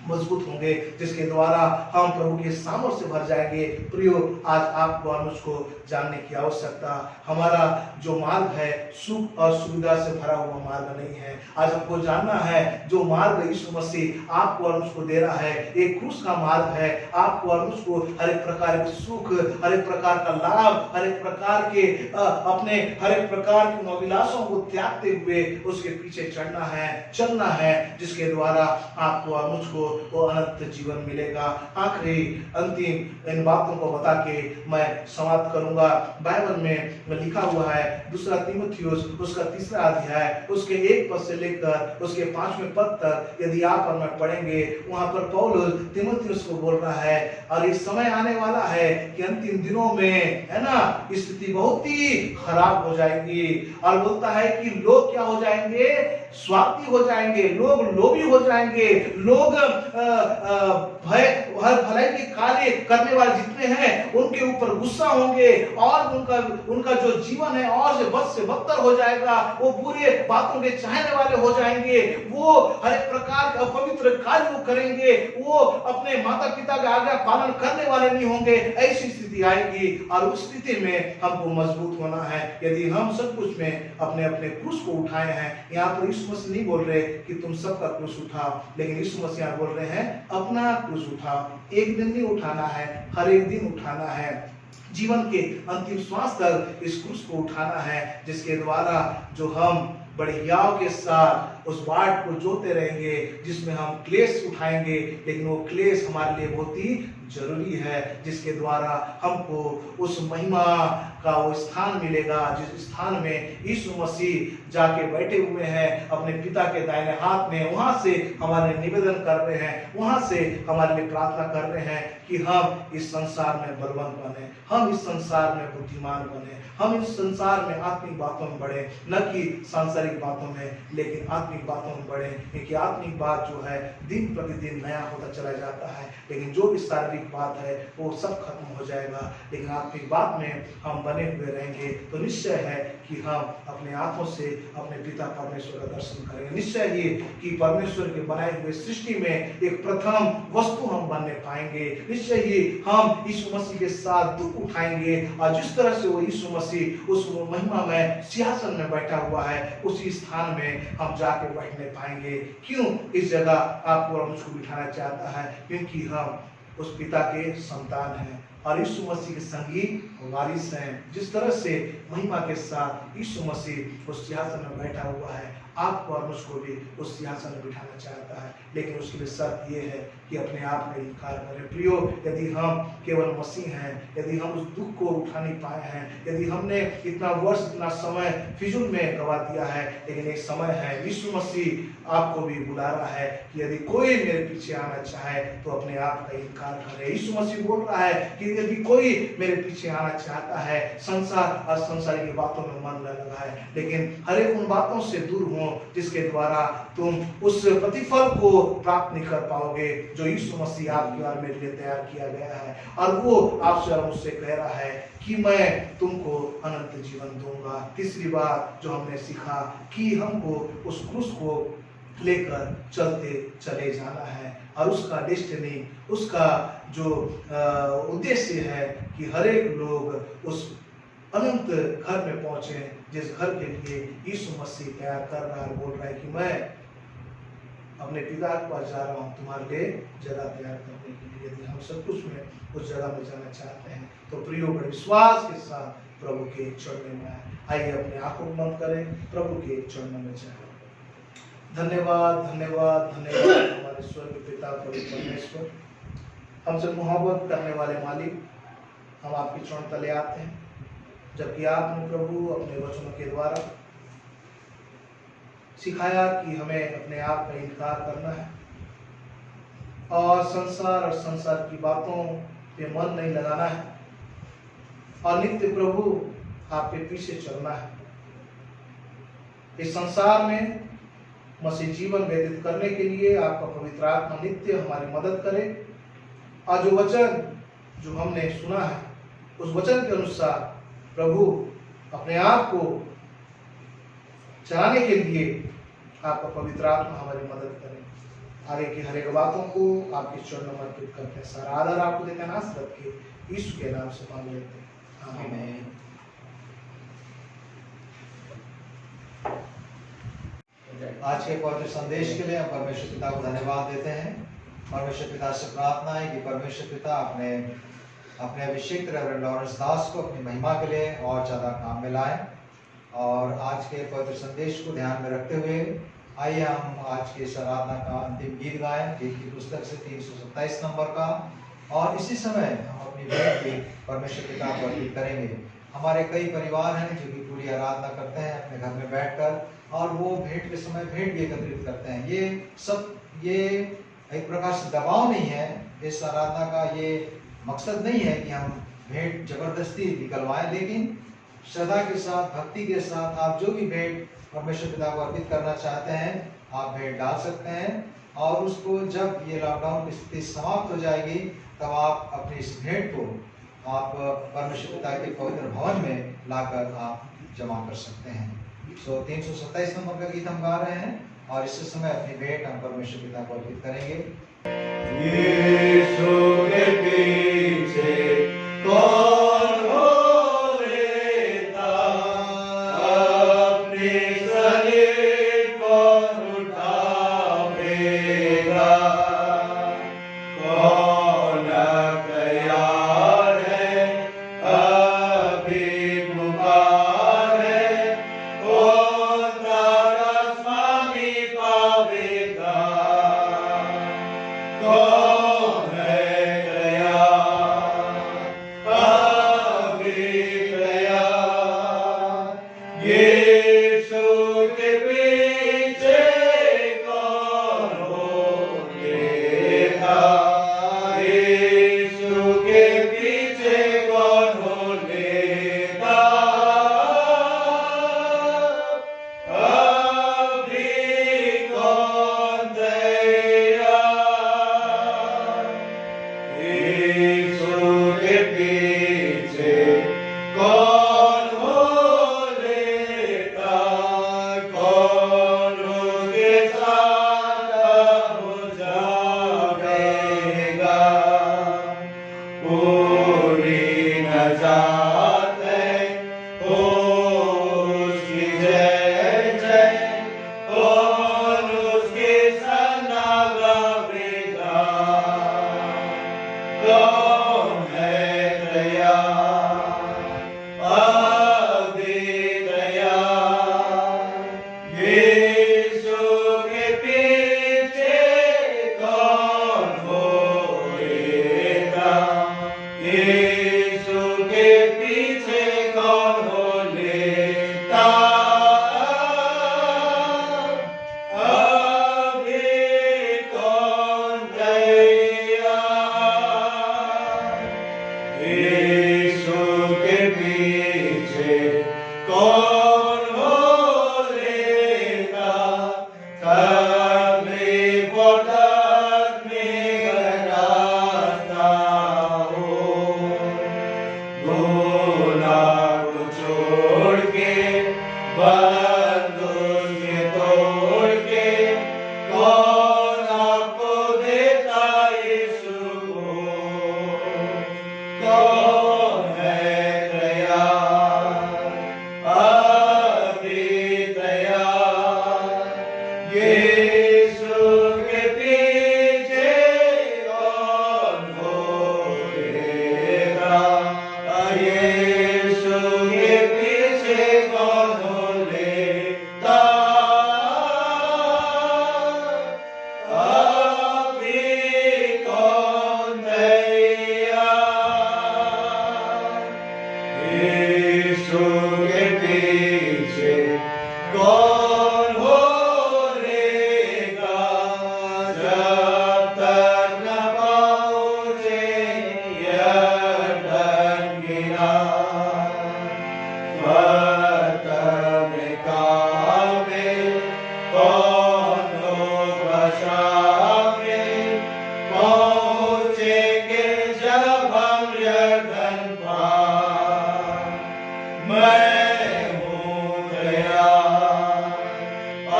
मजबूत होंगे, जिसके द्वारा हम प्रभु के सामर्थ्य से भर जाएंगे। प्रियो, आज आपको और मुझको जानने की आवश्यकता, हमारा जो मार्ग है सुख और सुविधा से भरा हुआ मार्ग नहीं है। आज हमको जानना है जो मार्ग यीशु मसीह आपको और मुझको दे रहा है, एक क्रूस का मार्ग है। आपको और मुझको हर एक प्रकार के सुख, हर एक प्रकार का लाभ, हर एक प्रकार के अपने हर एक प्रकार की अभिलाषों को त्यागते हुए उसके पीछे चलना है, जिसके द्वारा आपको और मुझको वो अनंत जीवन मिलेगा। आखिरी अंतिम इन बातों को बता के मैं समाप्त करूंगा। बाइबल में लिखा हुआ है 2 तीमुथियुस उसका 3 अध्याय उसके 1 पद से लेकर उसके 5वें पद तक यदि आप और मैं पढ़ेंगे, वहां पर पौलुस तीमुथियुस को बोल रहा है और इस समय आने वाला है कि अंतिम दिनों में, है ना, स्थिति बहुत ही खराब हो जाएगी। और बोलता है कि लोग क्या हो जाएंगे, स्वार्थी हो जाएंगे, लोग लोभी हो जाएंगे, लोग भलाई के कार्य करने वाले जितने हैं उनके ऊपर गुस्सा होंगे और उनका जो जीवन है और से बदतर हो जाएगा। वो बुरे बातों के चाहने वाले हो जाएंगे, वो हर एक प्रकार के अपवित्र कार्य करेंगे, वो अपने माता पिता का आज्ञा पालन करने वाले नहीं होंगे। ऐसी स्थिति आएगी और उस स्थिति में हमको मजबूत होना है। यदि हम सब कुछ में अपने अपने क्रूस को उठाए हैं, यहाँ पर यीशु मसीह नहीं बोल रहे कि तुम सबका क्रूस उठाओ, लेकिन यीशु मसीह बोल रहे हैं अपना क्रूस उठाओ। एक दिन नहीं उठाना है, हर एक दिन उठाना है। जीवन के अंतिम श्वास तक इस क्रूस को उठाना है, जिसके द्वारा जो हम बड़े याव के साथ उस बाट को जोते रहेंगे, जिसमें हम क्लेश उठाएंगे, लेकिन वो क्लेश हमारे लिए बहुत ही जरूरी है, जिसके द्वारा हमको उस महिमा का वो स्थान मिलेगा जिस स्थान में यीशु मसीह जाके बैठे हुए हैं अपने पिता के दाहिने हाथ में। वहां से हमारे निवेदन कर रहे हैं, वहां से हमारे लिए प्रार्थना कर रहे हैं कि हम इस संसार में बलवंत बने, हम इस संसार में बुद्धिमान बने, हम इस संसार में आत्मिक बातों में बढ़े, न कि सांसारिक सांसारिक बातों में, लेकिन आत्मिक बातों में बढ़े, क्योंकि आत्मिक बात जो है दिन प्रतिदिन नया होता चला जाता है, लेकिन जो भी शारीरिक बात है वो सब खत्म हो जाएगा। लेकिन आत्मिक बात में हम बने हुए रहेंगे तो निश्चय है कि हम अपने आंखों से अपने पिता परमेश्वर का दर्शन करेंगे। निश्चय ही कि परमेश्वर के बनाए हुए सृष्टि में एक प्रथम वस्तु हम बनने पाएंगे। निश्चय ही हम यीशु मसीह के साथ दुख उठाएंगे, और जिस तरह से वो यीशु मसीह उस महिमा में सिंहासन में बैठा हुआ है, उसी स्थान में हम जाके बैठने पाएंगे। क्यों इस जगह आपको और मुझको बिठाना चाहता है? क्योंकि हम उस पिता के संतान हैं और यीशु मसीह के संगी वारिस हैं। जिस तरह से महिमा के साथ यीशु मसीह उस सिंहासन में बैठा हुआ है, आपको और मुझको भी उस सिंहासन में बिठाना चाहता है, लेकिन उसके लिए शर्त ये है कि अपने आप का इनकार करें। प्रियो, यदि हम केवल मसीह हैं, यदि हम उस दुख को उठा नहीं पाए हैं, यदि हमने इतना वर्ष इतना समय फिजूल में गवा दिया है, लेकिन एक समय है यीशु मसीह आपको भी बुला रहा है कि यदि कोई मेरे पीछे आना चाहे तो अपने आप का इनकार करे। यीशु मसीह बोल रहा है कि यदि कोई मेरे पीछे आना चाहता है, संसार और संसार की बातों में मन न लगाए, लेकिन हर एक उन बातों से दूर हो जिसके द्वारा तुम उस प्रतिफल को प्राप्त नहीं कर पाओगे जो यीशु मसीह आपके और मेरे लिए तैयार किया गया है। और वो आपसे और मुझसे कह रहा है कि मैं तुमको अनंत जीवन दूंगा। तीसरी बात जो हमने सीखा कि हमको उस क्रूस को लेकर चलते चले जाना है, और उसका डेस्टिनी, उसका जो उद्देश्य है कि हर एक लोग उस अनंत घर में पहुंचे, जिस घर के लिए यीशु मसीह तैयार कर रहा है। बोल रहा है कि मैं अपने पिता के पास जा रहा हूँ तुम्हारे लिए जगह तैयार करने के लिए। यदि हम सब कुछ में उस जगह में जाना चाहते हैं तो प्रियो, बड़े विश्वास के साथ प्रभु के चरणों में आइए, अपने आंखों को बंद करें, प्रभु के चरणों में जाए। धन्यवाद धन्यवाद धन्यवाद हमारे स्वर्गीय पिता प्रभु परमेश्वर, हमसे मोहब्बत करने वाले मालिक, हम आपके चरण तले आते हैं, जबकि आपने प्रभु अपने वचनों के द्वारा सिखाया कि हमें अपने आप का इनकार करना है और संसार की बातों पे मन नहीं लगाना है, और नित्य प्रभु आपके पीछे चलना है। इस संसार में मसीह जीवन व्यतीत करने के लिए आपका पवित्र आत्मा नित्य हमारी मदद करे, और जो वचन जो हमने सुना है उस वचन के अनुसार प्रभु अपने आप को चलाने के लिए आपका पवित्र आत्मा हमारी मदद करे। आगे की हर एक बातों को आपके चरणों में अर्पित करते हैं। सारा आदर आपको देते हैं, नासरत के यीशु के नाम से मांग लेते हैं, आमीन। आज के पवित्र संदेश के लिए हम परमेश्वर पिता को धन्यवाद देते हैं। परमेश्वर पिता से प्रार्थना है कि परमेश्वर पिता अपने अभिषेक रेवरेंड लॉरेंस दास को अपनी महिमा के लिए और ज़्यादा काम में लाए। और आज के पवित्र संदेश को ध्यान में रखते हुए आइए हम आज के इस आराधना का अंतिम गीत गाएं, गीत की पुस्तक से 327 नंबर का। और इसी समय हम अपनी भेंट भी परमेश्वर पिता को अर्पित करेंगे। हमारे कई परिवार हैं जो कि पूरी आराधना करते हैं अपने घर में बैठकर, और वो भेंट के समय भेंट भी एकत्रित करते हैं। ये एक प्रकार से दबाव नहीं है, इस आराधना का ये मकसद नहीं है कि हम भेंट जबरदस्ती निकलवाएं, लेकिन श्रद्धा के साथ, भक्ति के साथ आप जो भी भेंट परमेश्वर पिता को अर्पित करना चाहते हैं आप भेंट डाल सकते हैं। और उसको जब ये लॉकडाउन की स्थिति समाप्त हो जाएगी तब आप अपनी इस भेंट को आप परमेश्वर पिता के पवित्र भवन में लाकर आप जमा कर सकते हैं। 327 नंबर का गीत हम गा रहे हैं, और इस समय अपनी भेंट हम परमेश्वर पिता को अर्पित करेंगे। यीशु के पीछे कौन हो लेता, अपने शरीर कौन उठावेगा, कौन तैयार है अभी पुकार है, कौन तारा स्वामी पावेगा, कौन है गया अभी गया, यीशु के पीछे कौन हो लेता, यीशु के पीछे कौन हो लेता, बंधन ये तोड़ के कौन आपको देता यीशु को? कौन है तैयार अभी तैयार यीशु के पीछे कौन होएगा? यीशु के पीछे कौन होएगा? अभी कौन तैयार यीशु के पीछे कौन होएगा? जब तक न पहुँचे यर्दन किनारे, फतह काल में कौन होगा शामिल? पहुँचेंगे जब हम यर्दन पार। मैं हूँ तैयार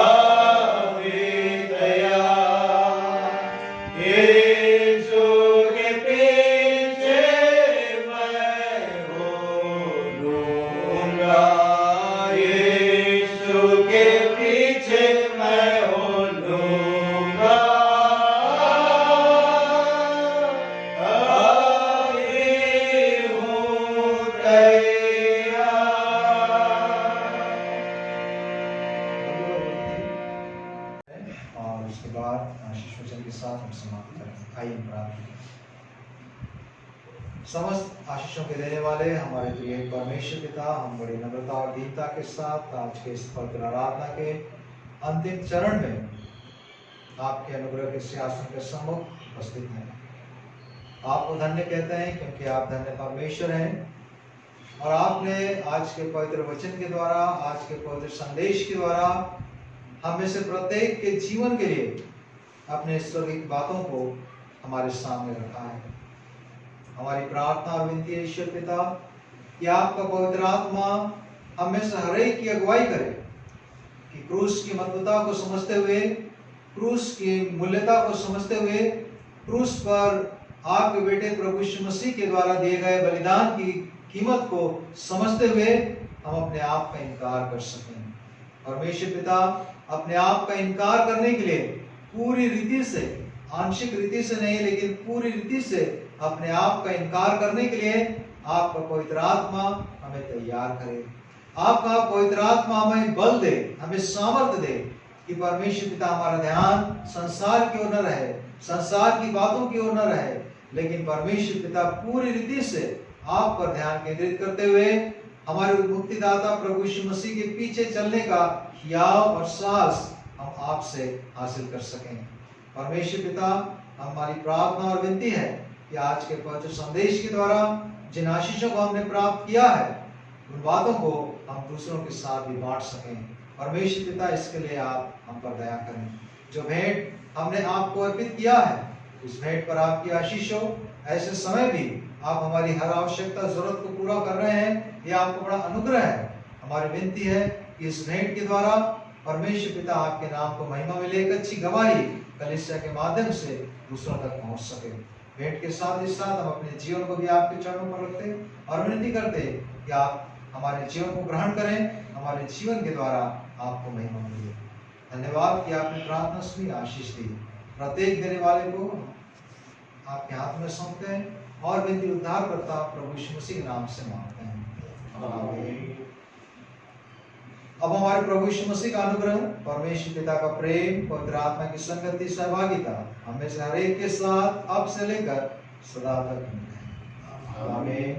अभी तैयार यीशु के पीछे मैं हो लूँगा। यीशु के पीछे मैं हो लूँगा। अभी हूँ तैयार। और उसके बाद आशीष वचन के साथ हम समाप्त करेंगे। आइए हम प्रार्थना करें। समस्त आशीषों के देने वाले हमारे प्रिय परमेश्वर पिता, हम बड़ी नम्रता और दीनता के साथ आज के इस पवित्र आराधना के अंतिम चरण में आपके अनुग्रह के सिंहासन के सम्मुख उपस्थित हैं। आपको धन्य कहते हैं क्योंकि आप धन्य परमेश्वर हैं और आपने आज के पवित्र वचन के द्वारा, आज के पवित्र संदेश के द्वारा हम में से प्रत्येक के जीवन के लिए अपने स्वर्गीय बातों को हमारे सामने रखा है। हमारी प्रार्थना और विनती है ईश्वर पिता कि आपका पवित्र आत्मा हम में से हर एक की अगुवाई करे कि क्रूस की महत्वता को समझते हुए, क्रूस की मूल्यता को समझते हुए, क्रूस पर आपके बेटे प्रभु यीशु मसीह के द्वारा दिए गए बलिदान की कीमत को समझते हुए हम अपने आप का इनकार कर सकें। परमेश्वर पिता, अपने आप का इनकार करने के लिए पूरी रीति से, आंशिक रीति से नहीं लेकिन पूरी रीति से अपने आप का इनकार करने के लिए आपका पवित्र आत्मा हमें तैयार करे। आपका पवित्र आत्मा हमें बल दे, हमें सामर्थ्य दे कि परमेश्वर पिता हमारा ध्यान संसार की ओर न रहे, संसार की बातों की ओर न रहे, लेकिन परमेश्वर पिता पूरी रीति से आप पर ध्यान केंद्रित करते हुए हमारे मुक्तिदाता प्रभु यीशु मसीह के पीछे चलने का हियाव और साहस हम आपसे हासिल कर सकें। परमेश्वर पिता, हमारी प्रार्थना और विनती है कि आज के पवित्र संदेश के द्वारा जिन आशीषों को हमने प्राप्त किया है, उन बातों को हम दूसरों के साथ भी बांट सकें। परमेश्वर पिता, इसके लिए आप हम पर दया करें। जो भेंट हमने आपको अर्पित किया है, उस भेंट पर आपकी आशीष हो। ऐसे समय भी आप हमारी हर आवश्यकता, जरूरत को पूरा कर रहे हैं, यह आपको बड़ा अनुग्रह है। हमारी विनती है कि इस भेंट के द्वारा परमेश्वर पिता आपके नाम को महिमा मिले, एक अच्छी गवाही कलीसिया के माध्यम से दूसरों तक पहुंच सके। भेंट के साथ ही साथ हम अपने जीवन को भी आपके चरणों पर रखते और विनती करते कि आप हमारे जीवन को ग्रहण करें, हमारे जीवन के द्वारा आपको महिमा मिले। धन्यवाद कि आपने प्रार्थना सुनी, आशीष दी। प्रत्येक देने वाले को आपके हाथ में सौंपते हैं और विनती उद्धार करता प्रभु यीशु मसीह के नाम से मांगते हैं, आमीन। अब हमारे प्रभु यीशु मसीह का अनुग्रह, परमेश्वर पिता का प्रेम, पवित्र आत्मा की संगति, सहभागिता हमें से हर एक के साथ अब से लेकर सदा तक, आमीन।